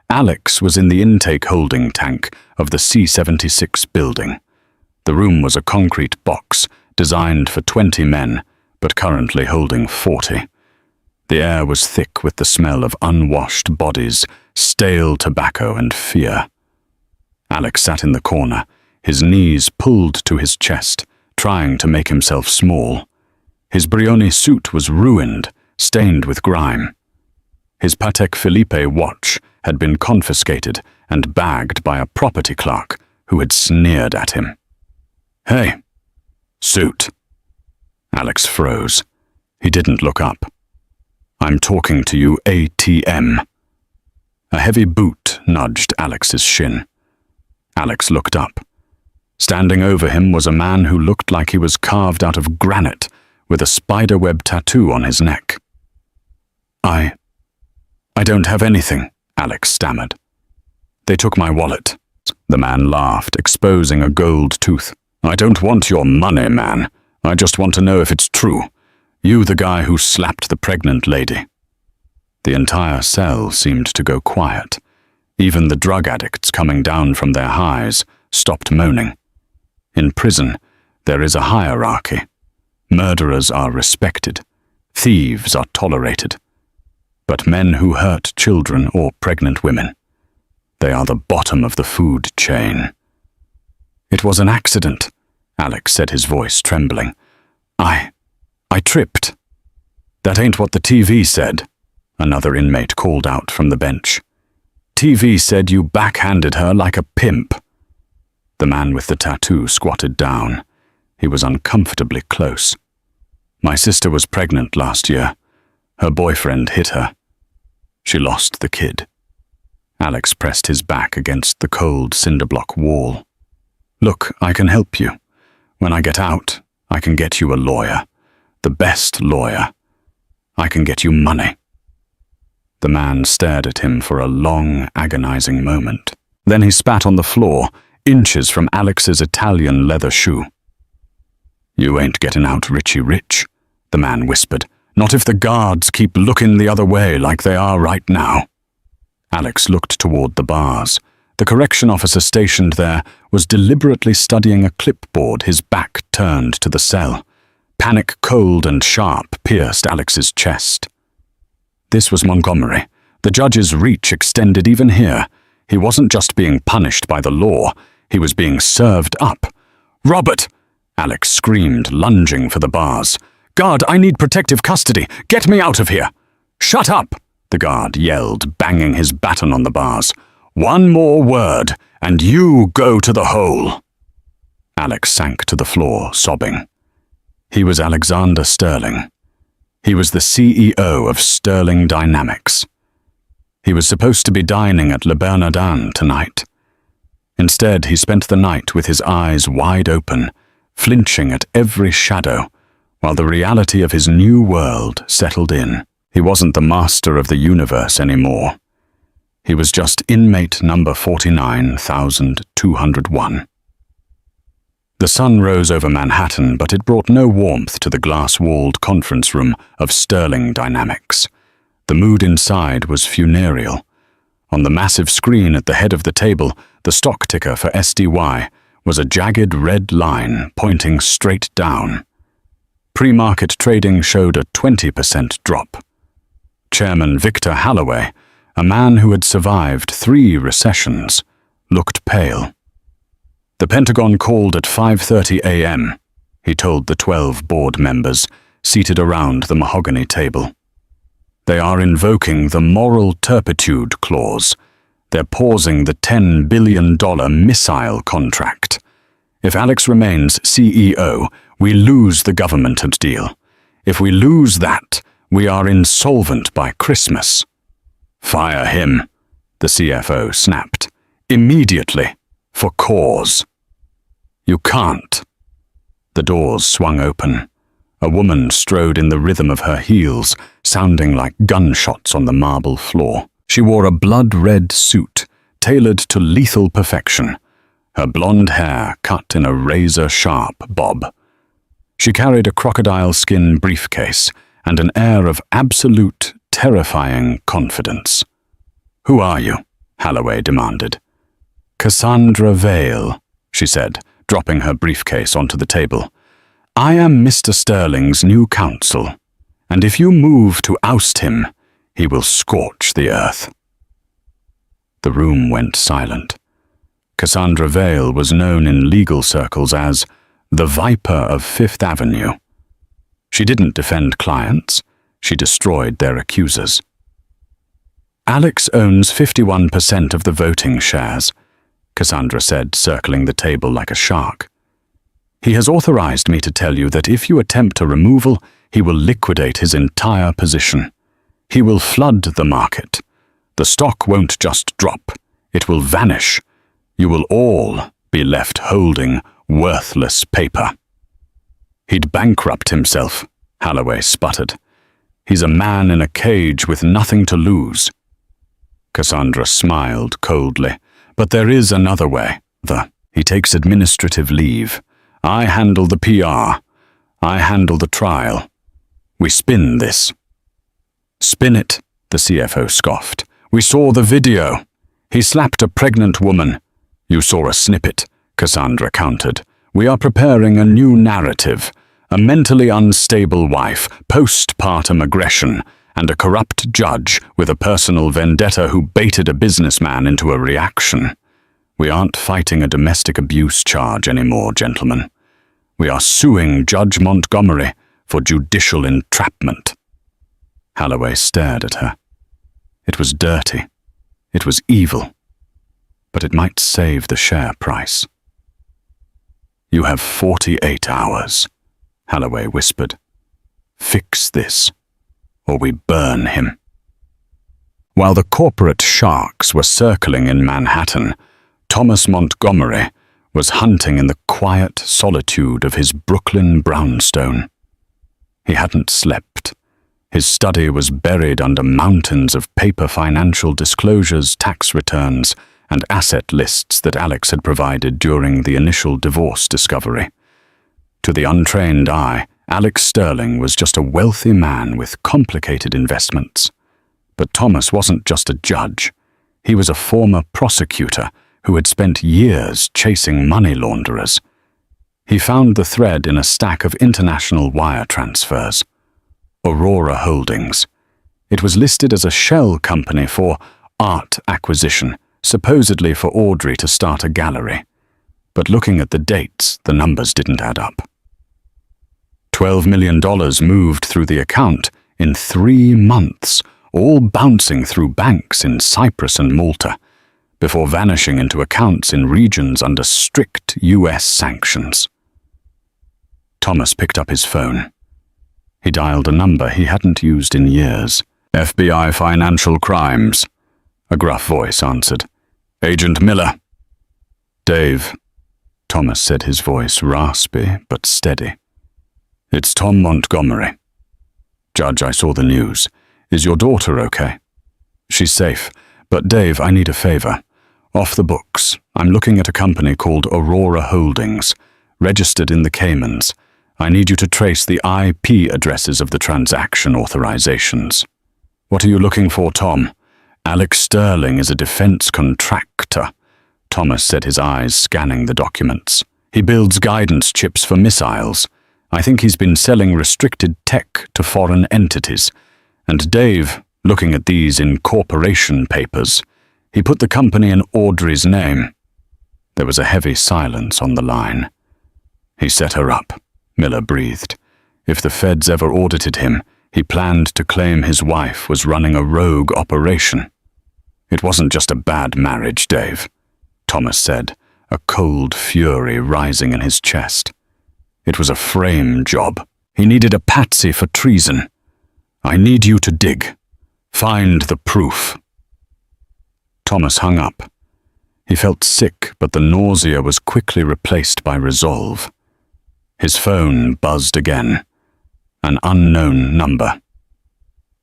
Alex was in the intake holding tank of the C-76 building. The room was a concrete box designed for 20 men, but currently holding 40. The air was thick with the smell of unwashed bodies, stale tobacco, and fear. Alex sat in the corner, his knees pulled to his chest, trying to make himself small. His Brioni suit was ruined, stained with grime. His Patek Philippe watch had been confiscated and bagged by a property clerk who had sneered at him. "Hey, suit." Alex froze. He didn't look up. "I'm talking to you, ATM." A heavy boot nudged Alex's shin. Alex looked up. Standing over him was a man who looked like he was carved out of granite, with a spiderweb tattoo on his neck. I don't have anything," Alex stammered. "They took my wallet." The man laughed, exposing a gold tooth. "I don't want your money, man. I just want to know if it's true. You the guy who slapped the pregnant lady." The entire cell seemed to go quiet. Even the drug addicts coming down from their highs stopped moaning. In prison, There is a hierarchy. Murderers are respected. Thieves are tolerated. But men who hurt children or pregnant women, they are the bottom of the food chain. It was an accident, Alex said, his voice trembling. I tripped. That ain't what the TV said, another inmate called out from the bench. TV said you backhanded her like a pimp. The man with the tattoo squatted down. He was uncomfortably close. My sister was pregnant last year. Her boyfriend hit her. She lost the kid. Alex pressed his back against the cold cinder-block wall. Look, I can help you. When I get out, I can get you a lawyer. The best lawyer. I can get you money. The man stared at him for a long, agonizing moment. Then he spat on the floor, inches from Alex's Italian leather shoe. You ain't getting out Richie Rich, the man whispered. Not if the guards keep looking the other way like they are right now. Alex looked toward the bars. The correction officer stationed there was deliberately studying a clipboard, his back turned to the cell. Panic, cold and sharp, pierced Alex's chest. This was Montgomery. The judge's reach extended even here. He wasn't just being punished by the law, he was being served up. Robert! Alex screamed, lunging for the bars. Guard, I need protective custody. Get me out of here. Shut up, the guard yelled, banging his baton on the bars. One more word, and you go to the hole. Alex sank to the floor, sobbing. He was Alexander Sterling. He was the CEO of Sterling Dynamics. He was supposed to be dining at Le Bernardin tonight. Instead, he spent the night with his eyes wide open, flinching at every shadow, while the reality of his new world settled in. He wasn't the master of the universe anymore. He was just inmate number 49,201. The sun rose over Manhattan, but it brought no warmth to the glass-walled conference room of Sterling Dynamics. The mood inside was funereal. On the massive screen at the head of the table, the stock ticker for SDY was a jagged red line pointing straight down. Pre-market trading showed a 20% drop. Chairman Victor Halloway, a man who had survived 3 recessions, looked pale. The Pentagon called at 5:30 a.m., he told the 12 board members seated around the mahogany table. They are invoking the moral turpitude clause. They're pausing the $10 billion missile contract. If Alex remains CEO, we lose the government deal. If we lose that, we are insolvent by Christmas. Fire him, the CFO snapped. Immediately, for cause. You can't. The doors swung open. A woman strode in the rhythm of her heels, sounding like gunshots on the marble floor. She wore a blood-red suit, tailored to lethal perfection, her blonde hair cut in a razor-sharp bob. She carried a crocodile skin briefcase and an air of absolute, terrifying confidence. Who are you? Halloway demanded. Cassandra Vale, she said, dropping her briefcase onto the table. I am Mr. Sterling's new counsel, and if you move to oust him, he will scorch the earth. The room went silent. Cassandra Vale was known in legal circles as the Viper of Fifth Avenue. She didn't defend clients, she destroyed their accusers. Alex owns 51% of the voting shares, Cassandra said, circling the table like a shark. He has authorized me to tell you that if you attempt a removal, he will liquidate his entire position. He will flood the market. The stock won't just drop, it will vanish. You will all be left holding worthless paper. He'd bankrupt himself, Halloway sputtered. He's a man in a cage with nothing to lose. Cassandra smiled coldly. But there is another way. He takes administrative leave. I handle the PR. I handle the trial. We spin this. Spin it, the CFO scoffed. We saw the video. He slapped a pregnant woman. You saw a snippet, Cassandra countered. We are preparing a new narrative, a mentally unstable wife, postpartum aggression, and a corrupt judge with a personal vendetta who baited a businessman into a reaction. We aren't fighting a domestic abuse charge anymore, gentlemen. We are suing Judge Montgomery for judicial entrapment." Holloway stared at her. It was dirty. It was evil. But it might save the share price. "You have 48 hours, Holloway whispered. "Fix this, or we burn him." While the corporate sharks were circling in Manhattan, Thomas Montgomery was hunting in the quiet solitude of his Brooklyn brownstone. He hadn't slept. His study was buried under mountains of paper financial disclosures, tax returns, and asset lists that Alex had provided during the initial divorce discovery. To the untrained eye, Alex Sterling was just a wealthy man with complicated investments. But Thomas wasn't just a judge. He was a former prosecutor who had spent years chasing money launderers. He found the thread in a stack of international wire transfers. Aurora Holdings. It was listed as a shell company for art acquisition, supposedly for Audrey to start a gallery. But looking at the dates, the numbers didn't add up. $12 million moved through the account in 3 months, all bouncing through banks in Cyprus and Malta, before vanishing into accounts in regions under strict US sanctions. Thomas picked up his phone. He dialed a number he hadn't used in years. "FBI Financial Crimes," a gruff voice answered. "Agent Miller." "Dave," Thomas said, his voice raspy but steady. "It's Tom Montgomery. Judge, I saw the news. Is your daughter okay?" "She's safe. But Dave, I need a favor. Off the books. I'm looking at a company called Aurora Holdings, registered in the Caymans. I need you to trace the IP addresses of the transaction authorizations." "What are you looking for, Tom?" "Alex Sterling is a defense contractor," Thomas said, his eyes scanning the documents. "He builds guidance chips for missiles. I think he's been selling restricted tech to foreign entities. And Dave, looking at these incorporation papers, he put the company in Audrey's name." There was a heavy silence on the line. "He set her up," Miller breathed. "If the feds ever audited him, he planned to claim his wife was running a rogue operation." "It wasn't just a bad marriage, Dave," Thomas said, a cold fury rising in his chest. "It was a frame job. He needed a patsy for treason. I need you to dig. Find the proof." Thomas hung up. He felt sick, but the nausea was quickly replaced by resolve. His phone buzzed again. An unknown number.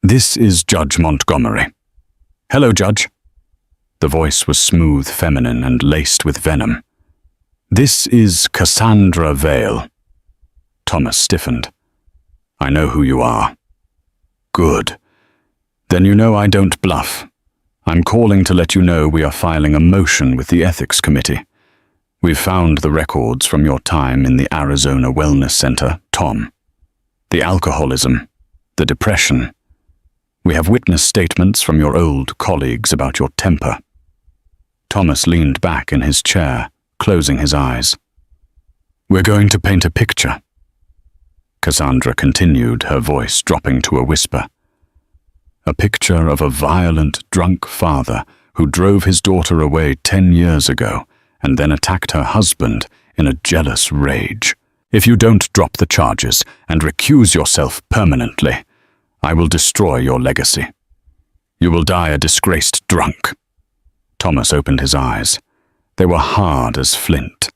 "This is Judge Montgomery." "Hello, Judge." The voice was smooth, feminine, and laced with venom. "This is Cassandra Vale." Thomas stiffened. "I know who you are." "Good. Then you know I don't bluff. I'm calling to let you know we are filing a motion with the Ethics Committee. We've found the records from your time in the Arizona Wellness Center, Tom. The alcoholism, the depression. We have witness statements from your old colleagues about your temper." Thomas leaned back in his chair, closing his eyes. "We're going to paint a picture," Cassandra continued, her voice dropping to a whisper. "A picture of a violent, drunk father who drove his daughter away 10 years ago and then attacked her husband in a jealous rage. If you don't drop the charges and recuse yourself permanently, I will destroy your legacy. You will die a disgraced drunk." Thomas opened his eyes. They were hard as flint.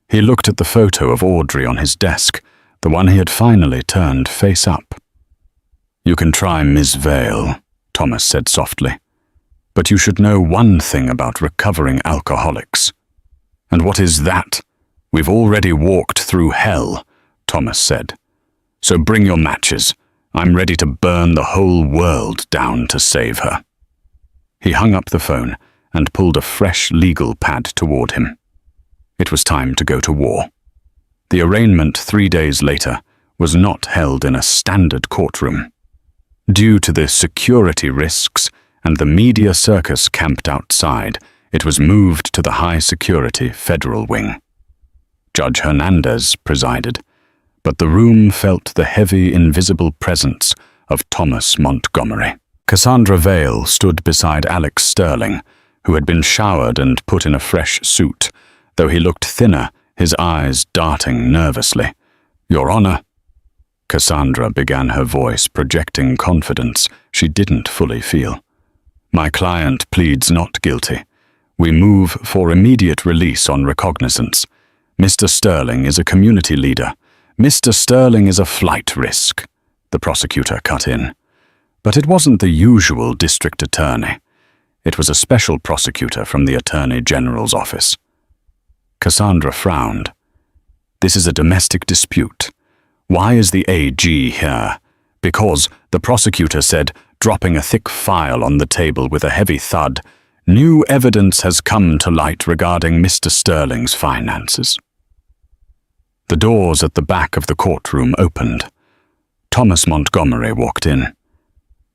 He looked at the photo of Audrey on his desk, the one he had finally turned face up. "You can try Ms. Vale," Thomas said softly, "but you should know one thing about recovering alcoholics." "And what is that?" "We've already walked through hell," Thomas said. "So bring your matches. I'm ready to burn the whole world down to save her." He hung up the phone and pulled a fresh legal pad toward him. It was time to go to war. The arraignment 3 days later was not held in a standard courtroom. Due to the security risks and the media circus camped outside, it was moved to the high-security federal wing. Judge Hernandez presided, but the room felt the heavy, invisible presence of Thomas Montgomery. Cassandra Vale stood beside Alex Sterling, who had been showered and put in a fresh suit, though he looked thinner, his eyes darting nervously. "Your Honor." Cassandra began, her voice projecting confidence she didn't fully feel. "My client pleads not guilty. We move for immediate release on recognizance. Mr. Sterling is a community leader. Mr. Sterling is a flight risk," the prosecutor cut in. But it wasn't the usual district attorney. It was a special prosecutor from the Attorney General's office. Cassandra frowned. "This is a domestic dispute. Why is the AG here?" "Because," the prosecutor said, dropping a thick file on the table with a heavy thud, "new evidence has come to light regarding Mr. Sterling's finances." The doors at the back of the courtroom opened. Thomas Montgomery walked in.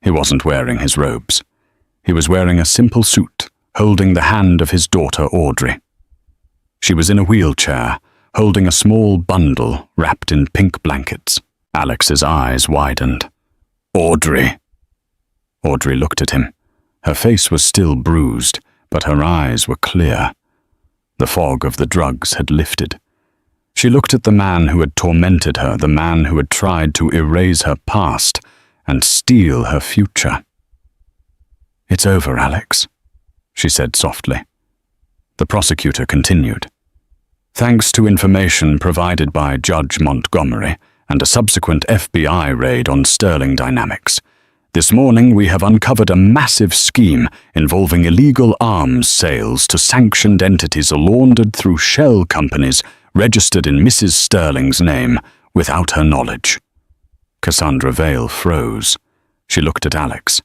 He wasn't wearing his robes. He was wearing a simple suit, holding the hand of his daughter Audrey. She was in a wheelchair, holding a small bundle wrapped in pink blankets. Alex's eyes widened. "Audrey." Audrey looked at him. Her face was still bruised, but her eyes were clear. The fog of the drugs had lifted. She looked at the man who had tormented her, the man who had tried to erase her past and steal her future. "It's over, Alex," she said softly. The prosecutor continued. "Thanks to information provided by Judge Montgomery and a subsequent FBI raid on Sterling Dynamics, this morning we have uncovered a massive scheme involving illegal arms sales to sanctioned entities laundered through shell companies registered in Mrs. Sterling's name without her knowledge." Cassandra Vale froze. She looked at Alex.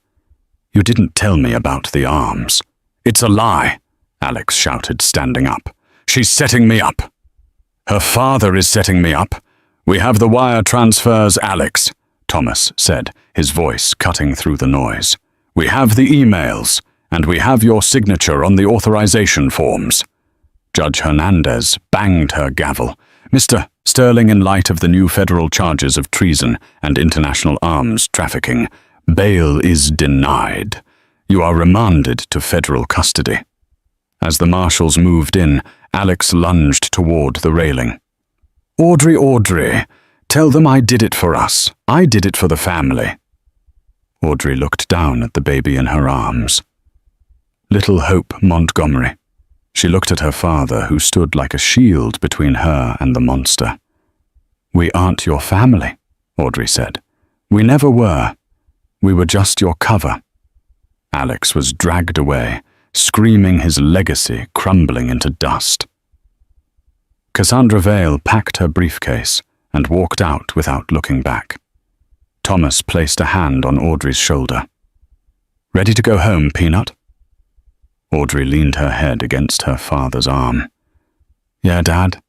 "You didn't tell me about the arms." "It's a lie," Alex shouted, standing up. "She's setting me up. Her father is setting me up. We have the wire transfers, Alex," Thomas said, his voice cutting through the noise. "We have the emails, and we have your signature on the authorization forms." Judge Hernandez banged her gavel. "Mr. Sterling, in light of the new federal charges of treason and international arms trafficking, bail is denied. You are remanded to federal custody." As the marshals moved in, Alex lunged toward the railing. Audrey, tell them I did it for us. I did it for the family." Audrey looked down at the baby in her arms. Little Hope Montgomery. She looked at her father, who stood like a shield between her and the monster. "We aren't your family," Audrey said. "We never were. We were just your cover." Alex was dragged away, screaming, his legacy crumbling into dust. Cassandra Vale packed her briefcase and walked out without looking back. Thomas placed a hand on Audrey's shoulder. "Ready to go home, Peanut?" Audrey leaned her head against her father's arm. "Yeah, Dad.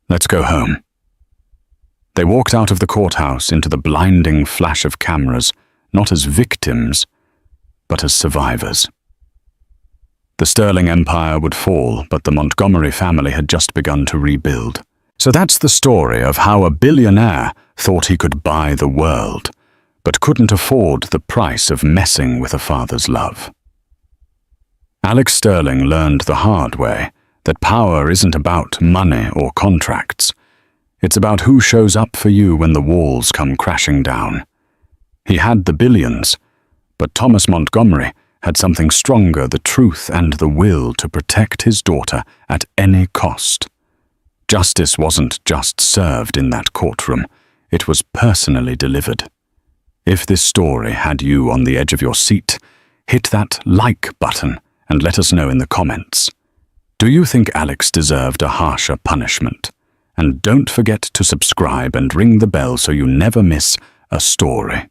Let's go home." They walked out of the courthouse into the blinding flash of cameras, not as victims, but as survivors. The Sterling Empire would fall, but the Montgomery family had just begun to rebuild. So that's the story of how a billionaire thought he could buy the world, but couldn't afford the price of messing with a father's love. Alex Sterling learned the hard way that power isn't about money or contracts. It's about who shows up for you when the walls come crashing down. He had the billions, but Thomas Montgomery had something stronger, the truth and the will to protect his daughter at any cost. Justice wasn't just served in that courtroom, it was personally delivered. If this story had you on the edge of your seat, hit that like button and let us know in the comments. Do you think Alex deserved a harsher punishment? And don't forget to subscribe and ring the bell so you never miss a story.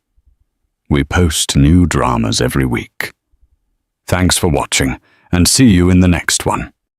We post new dramas every week. Thanks for watching, and see you in the next one.